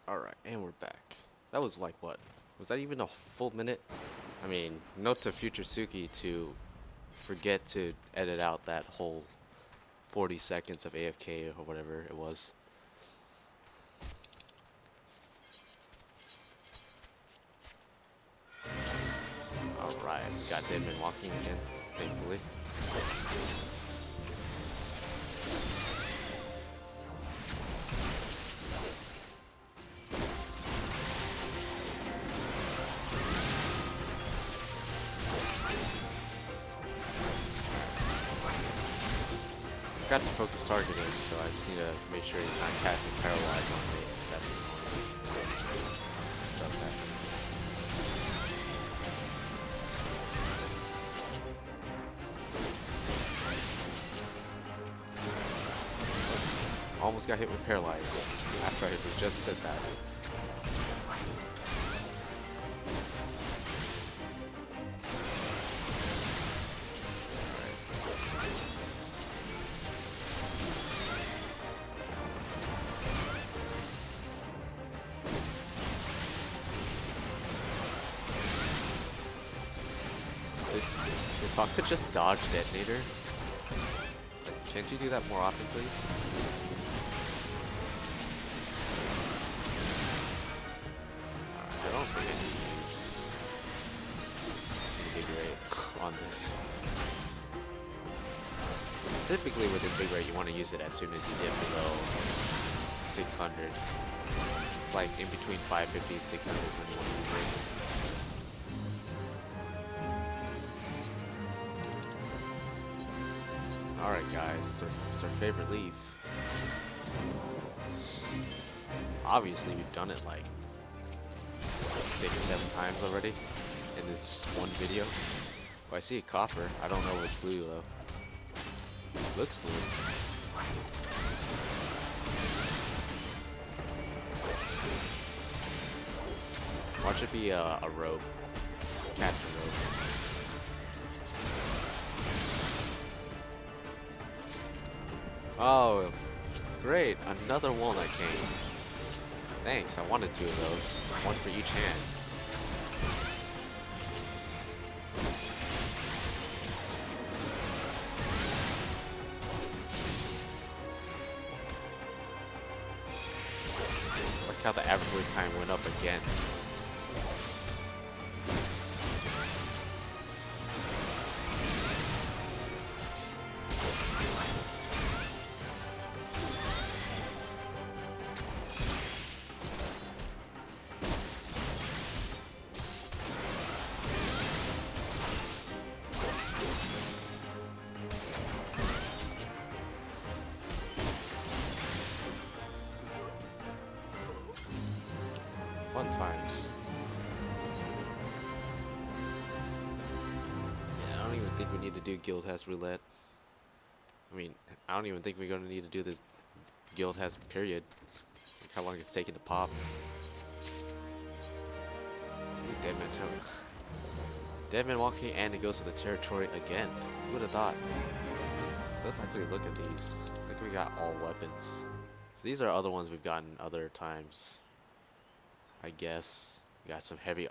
Alright, and we're back. That was like what? Was that even a full minute? I mean, note to future Tsuki to forget to edit out that whole 40 seconds of AFK or whatever it was. Alright, got Dead Man walking again, thankfully. Got to focus targeting, so I just need to make sure he's not casting paralyze on me, because that's annoying. Does that. Almost got hit with paralyze after I just said that. If I could just dodge detonator, like, can't you do that more often, please? I don't think I can use Invigorate on this. Typically with Invigorate you want to use it as soon as you dip below 600. It's like in between 550 and 600 is when you want to use it. Alright guys, it's our favorite leave. Obviously we've done it like 6-7 times already, and this is just one video. Oh, I see a copper. I don't know what's blue though. Looks blue. Watch it be a robe. Caster robe. Oh, great. Another walnut cane. Thanks, I wanted 2 of those. One for each hand. Look how the average wait time went up again. Fun times. Yeah, I don't even think we need to do Guild Has Roulette. I mean, I don't even think we're gonna need to do this Guild Has period. Look how long it's taking to pop. Dead Man choke. Dead Man walking, and it goes for the territory again. Who would have thought? So let's actually look at these. I think we got all weapons. So these are other ones we've gotten other times. I guess. Got some heavy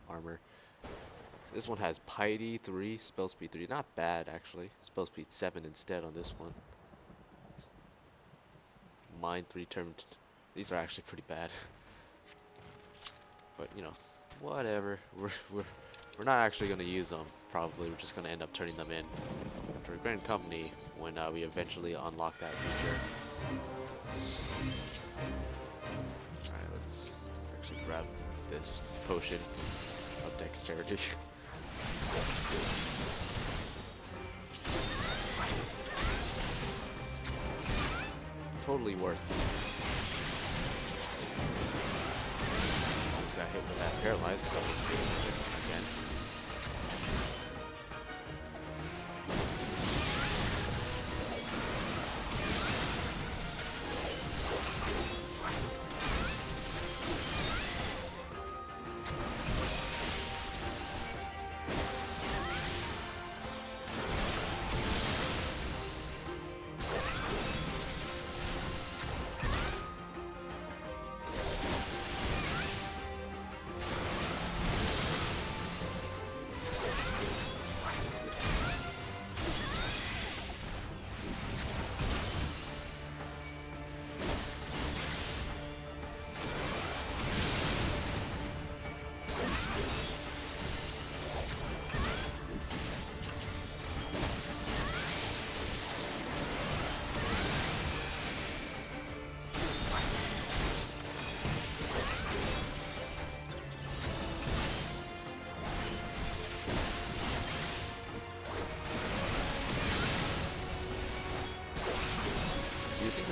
armor. This one has Piety 3, spell speed 3. Not bad, actually. Spell speed 7 instead on this one. Mind 3 turned. These are actually pretty bad. But, you know, whatever. We're not actually going to use them, probably. We're just going to end up turning them in after a Grand Company when we eventually unlock that feature. Alright, let's actually grab this potion of dexterity. Totally worth it. Almost got hit with that paralyzed because I was feeling it again.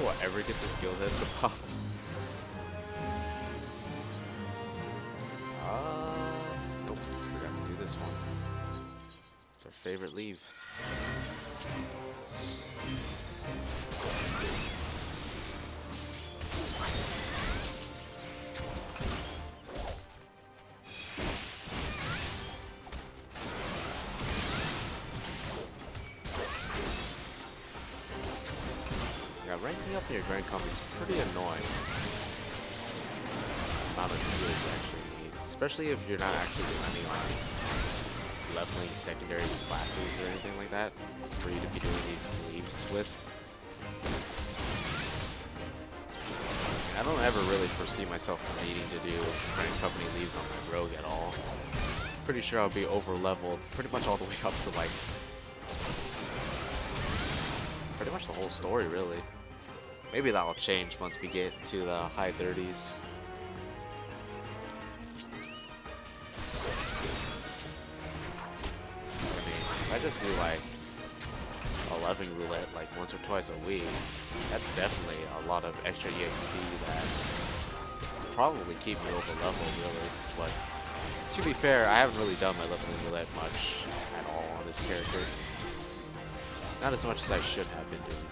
Will ever get this guild test to pop? Nope, still gotta do this one. It's our favorite leave. Ranking up near Grand Company is pretty annoying. The amount of skills you actually need, especially if you're not actually depending on leveling secondary classes or anything like that for you to be doing these leaves with. I don't ever really foresee myself needing to do Grand Company leaves on my rogue at all. Pretty sure I'll be over leveled pretty much all the way up to like pretty much the whole story, really. Maybe that'll change once we get to the high 30s. I mean, if I just do like 11 roulette like once or twice a week, that's definitely a lot of extra EXP that will probably keep me over leveled, really. But to be fair, I haven't really done my leveling roulette much at all on this character. Not as much as I should have been doing.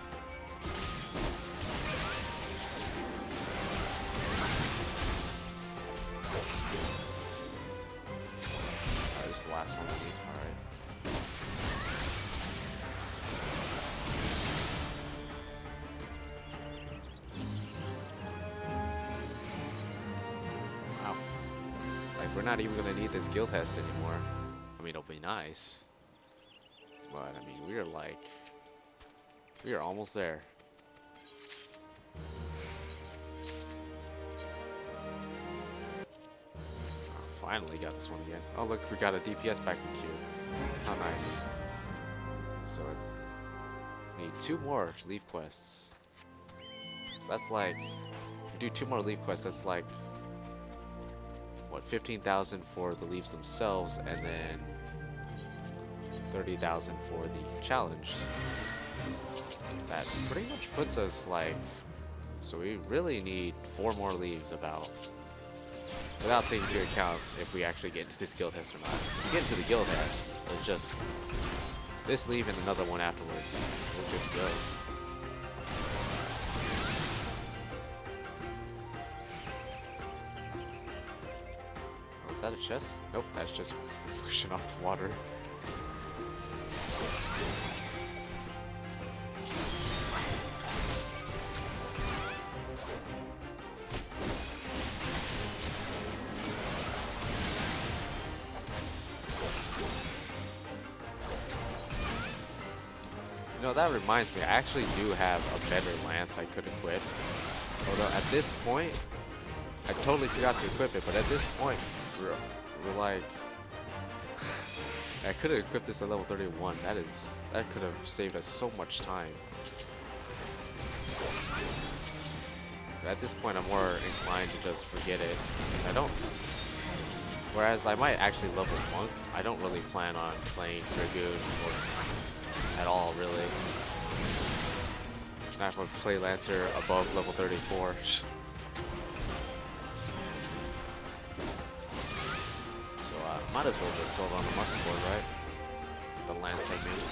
This is the last one I need. Alright. Wow. Like, we're not even gonna need this guild test anymore. I mean, it'll be nice. But, I mean, we are almost there. Finally got this one again. Oh look, we got a DPS back in queue. How nice. So, we need 2 more leave quests. So that's like, if we do 2 more leave quests, that's like, what, 15,000 for the leaves themselves, and then 30,000 for the challenge. That pretty much puts us like, so we really need 4 more leaves about, without taking into account if we actually get into this guild test or not. If we get into the guild test, it's just this leave and another one afterwards. We're good to go. Oh, is that a chest? Nope, that's just reflection off the water. No, that reminds me, I actually do have a better lance I could equip. Although at this point, I totally forgot to equip it, but at this point, we're like... I could have equipped this at level 31. That could have saved us so much time. But at this point, I'm more inclined to just forget it. Because I don't... Whereas I might actually level Monk, I don't really plan on playing Dragoon or at all, really. Not if I play Lancer above level 34. So might as well just sell it on the market board, right? The Lance I made.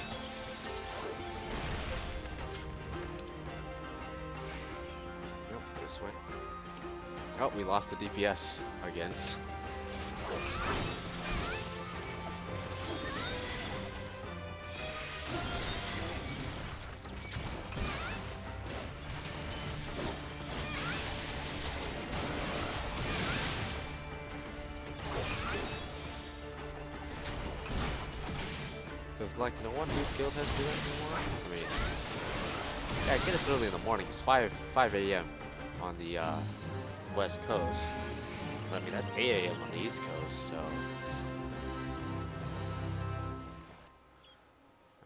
Nope, this way. Oh, we lost the DPS again. Does like no one new guild has to do that anymore? I mean, yeah, I get it's early in the morning. It's 5 a.m. on the west coast. I mean, that's 8 a.m. on the east coast, so.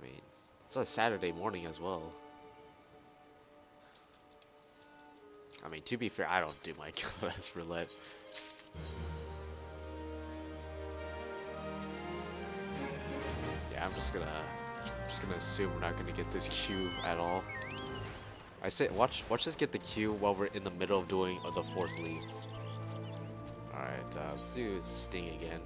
I mean, it's a Saturday morning as well. I mean, to be fair, I don't do my guild as roulette. Yeah, I'm just gonna assume we're not gonna get this Q at all. I say, watch us get the Q while we're in the middle of doing the fourth leaf. All right, let's do Sting again.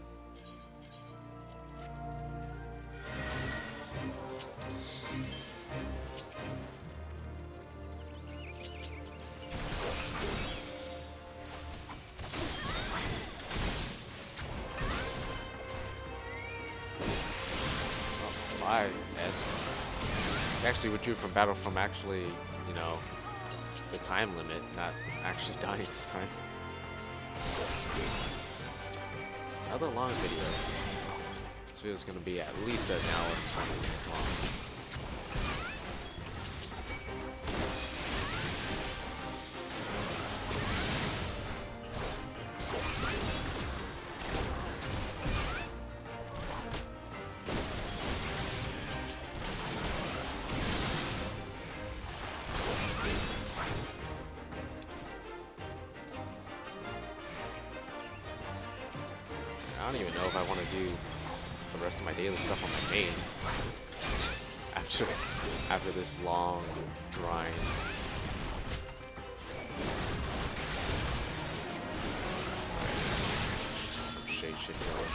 I actually withdrew from battle from actually, you know, the time limit, not actually dying this time. Another long video. This video is going to be at least an hour and 20 minutes long. I don't even know if I want to do the rest of my daily stuff on my main after this long grind. Some shade shit going.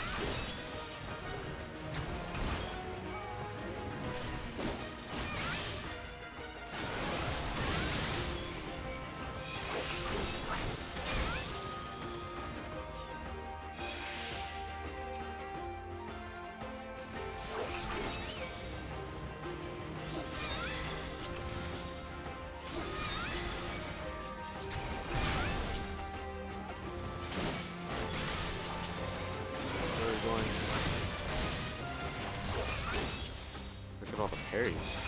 Look at all the parries.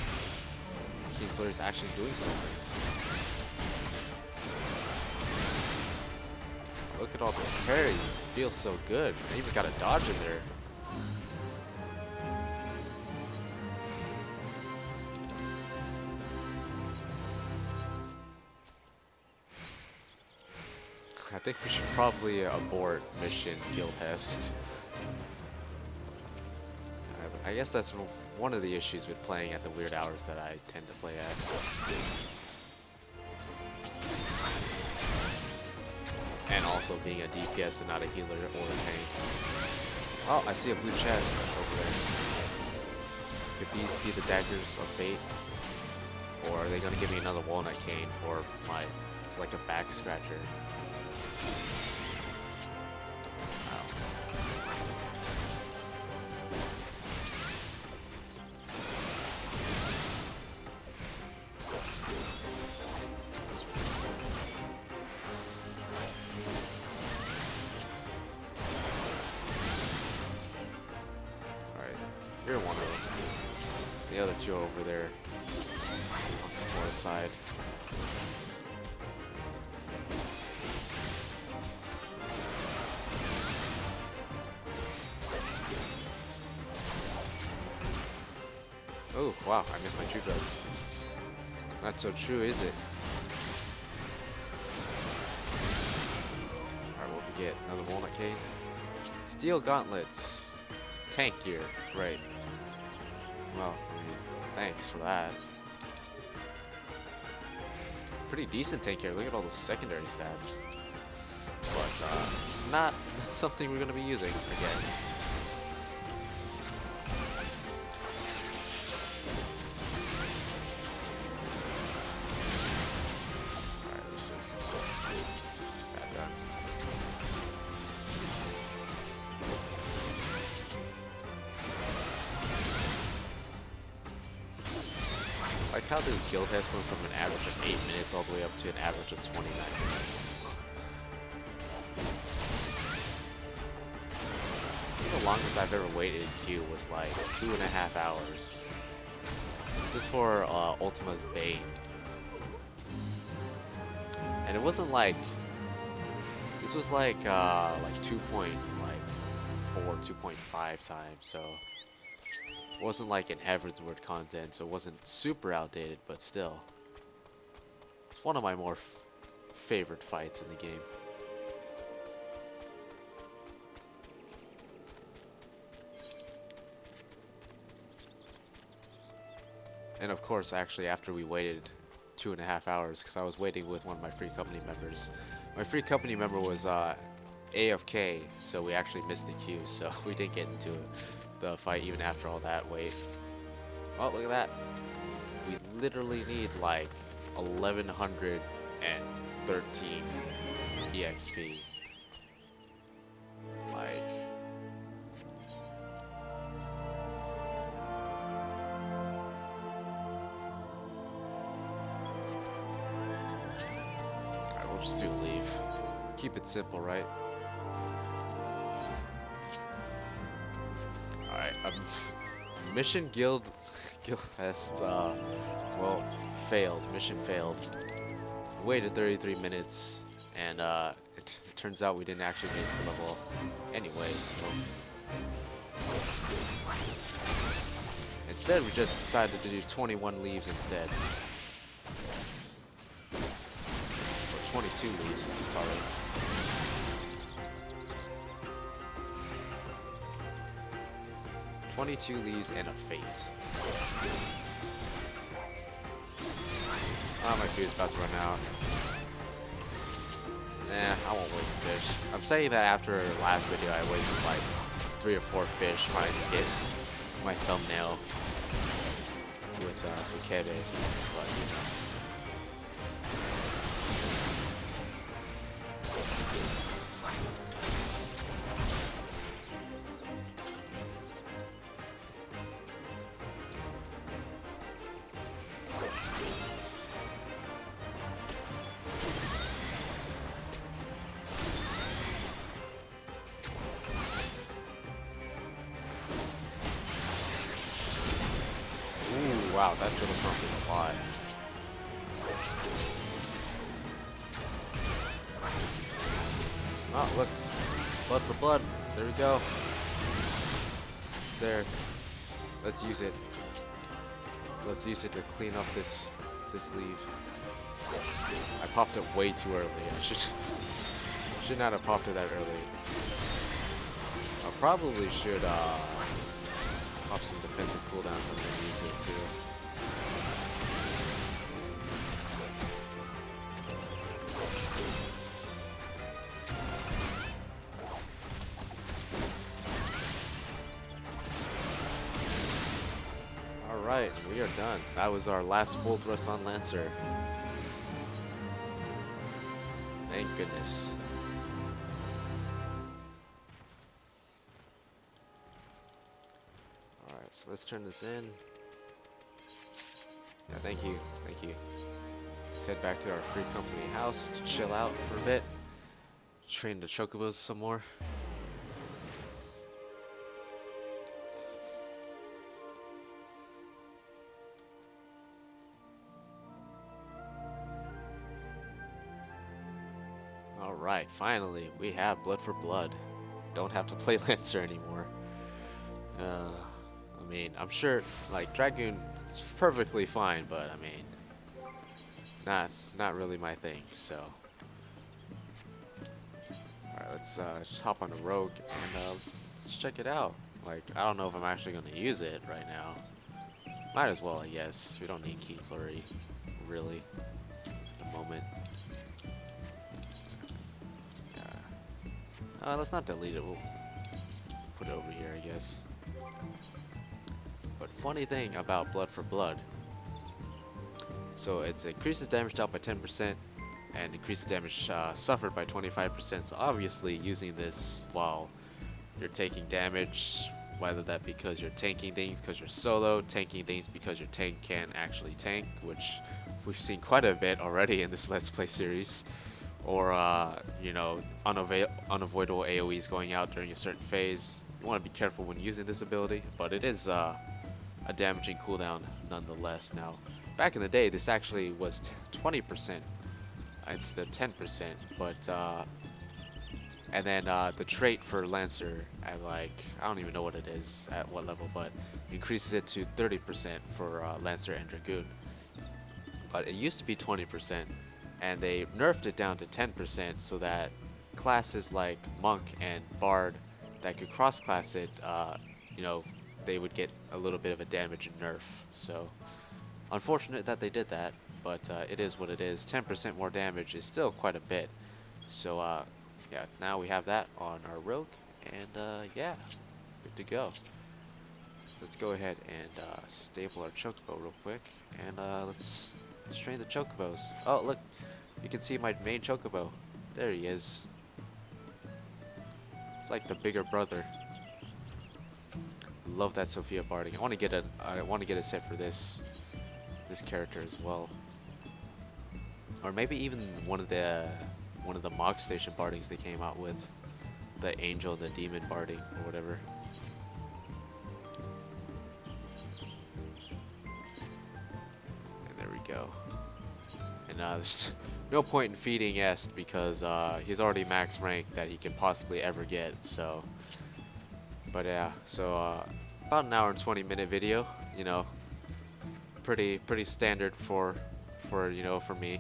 King Flurry's actually doing something. Look at all those parries. Feels so good. I even got a dodge in there. I think we should probably abort mission Guild Hest. I guess that's one of the issues with playing at the weird hours that I tend to play at. And also being a DPS and not a healer or a tank. Oh, I see a blue chest over there. Could these be the daggers of fate? Or are they gonna give me another walnut cane for my, it's like a back scratcher. You're one of them. The other two are over there. Sayonara's side. Oh, wow, I missed my true drugs. Not so true, is it? Alright, what we get? Another walnut cane? Steel gauntlets. Tank gear, right. Well, I mean, thanks for that. Pretty decent tank gear. Look at all those secondary stats. But, not something we're gonna be using again. Like how this guild has gone from an average of 8 minutes all the way up to an average of 29 minutes. I think the longest I've ever waited in queue was like 2.5 hours. This is for Ultima's Bane. And it wasn't like, this was like 2.4, 2.5 times, so it wasn't like an average word content, so it wasn't super outdated, but still. It's one of my more favorite fights in the game. And of course, actually, after we waited 2.5 hours, because I was waiting with one of my free company members. My free company member was AFK, so we actually missed the queue, so we didn't get into the fight even after all that wait. Oh, look at that. We literally need like 1113 EXP. Like, alright, we'll just do leave. Keep it simple, right? Alright, mission guild has well, failed. Mission failed. Waited 33 minutes, and it turns out we didn't actually make it to level anyways. So instead, we just decided to do 21 leaves instead. Or 22 leaves, sorry. "22 leaves and a fate." Oh, my food's about to run out. Nah, I won't waste the fish. I'm saying that after last video I wasted like 3 or 4 fish trying to get my thumbnail with Bukebe, but you know. Wow, that drill stomp did a lot. Oh, look. Blood for blood. There we go. There. Let's use it. Let's use it to clean up this leaf. I popped it way too early. I should not have popped it that early. I probably should pop some defensive cooldowns when I use this too. Alright, we are done. That was our last full thrust on Lancer. Thank goodness. Alright, so let's turn this in. Yeah, thank you. Thank you. Let's head back to our free company house to chill out for a bit. Train the chocobos some more. Alright, finally, we have Blood for Blood. Don't have to play Lancer anymore. I mean, I'm sure, like, Dragoon is perfectly fine, but, I mean, not really my thing, so. Alright, let's just hop on the Rogue, and let's check it out. Like, I don't know if I'm actually going to use it right now. Might as well, I guess. We don't need Keen Flurry, really, at the moment. Let's not delete it. We'll put it over here, I guess. But funny thing about Blood for Blood. So it increases damage dealt by 10% and increases damage suffered by 25%. So obviously using this while you're taking damage, whether that because you're tanking things because you're solo, tanking things because your tank can actually tank, which we've seen quite a bit already in this Let's Play series. Or, you know, unavoidable AoEs going out during a certain phase. You want to be careful when using this ability, but it is a damaging cooldown nonetheless. Now, back in the day, this actually was 20% instead of 10%, but, and then the trait for Lancer at, like, I don't even know what it is, at what level, but increases it to 30% for Lancer and Dragoon. But it used to be 20%. And they nerfed it down to 10% so that classes like Monk and Bard that could cross-class it, you know, they would get a little bit of a damage and nerf. So, unfortunate that they did that, but it is what it is. 10% more damage is still quite a bit. So, yeah, now we have that on our Rogue, and yeah, good to go. Let's go ahead and stable our Chocobo real quick, and let's train the Chocobos. Oh, look, you can see my main Chocobo. There he is. It's like the bigger brother. Love that Sophia barding. I want to get a set for this character as well, or maybe even one of the Mog Station bardings they came out with, the Angel, the Demon barding, or whatever. Go. And there's no point in feeding Est because he's already max rank that he can possibly ever get. So, but yeah, so about an hour and 20-minute video. You know, pretty standard for you know, for me.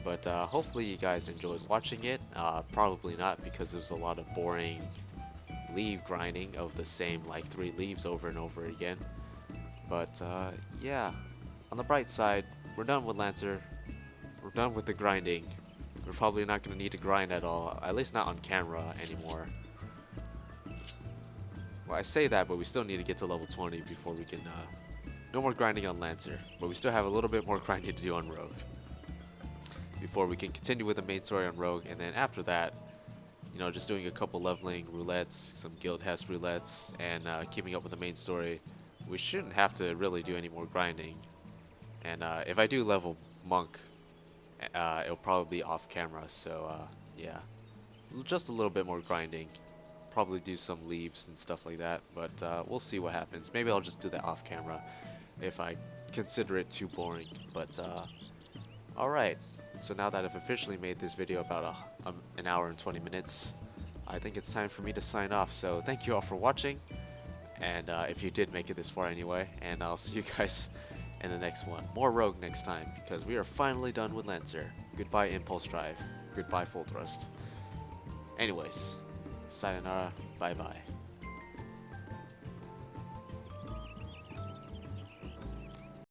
But hopefully you guys enjoyed watching it. Probably not, because it was a lot of boring leave grinding of the same like 3 leaves over and over again. But yeah, on the bright side, we're done with Lancer. We're done with the grinding. We're probably not going to need to grind at all, at least not on camera anymore. Well, I say that, but we still need to get to level 20 before we can, no more grinding on Lancer, but we still have a little bit more grinding to do on Rogue before we can continue with the main story on Rogue, and then after that, you know, just doing a couple leveling roulettes, some Guild Hest roulettes, and keeping up with the main story. We shouldn't have to really do any more grinding. And if I do level Monk, it'll probably be off camera, so yeah, just a little bit more grinding. Probably do some leaves and stuff like that, but we'll see what happens. Maybe I'll just do that off camera if I consider it too boring. But alright, so now that I've officially made this video about an hour and 20 minutes, I think it's time for me to sign off. So thank you all for watching, and if you did make it this far anyway, and I'll see you guys in the next one. More Rogue next time, because we are finally done with Lancer. Goodbye Impulse Drive. Goodbye Full Thrust. Anyways, sayonara, bye bye.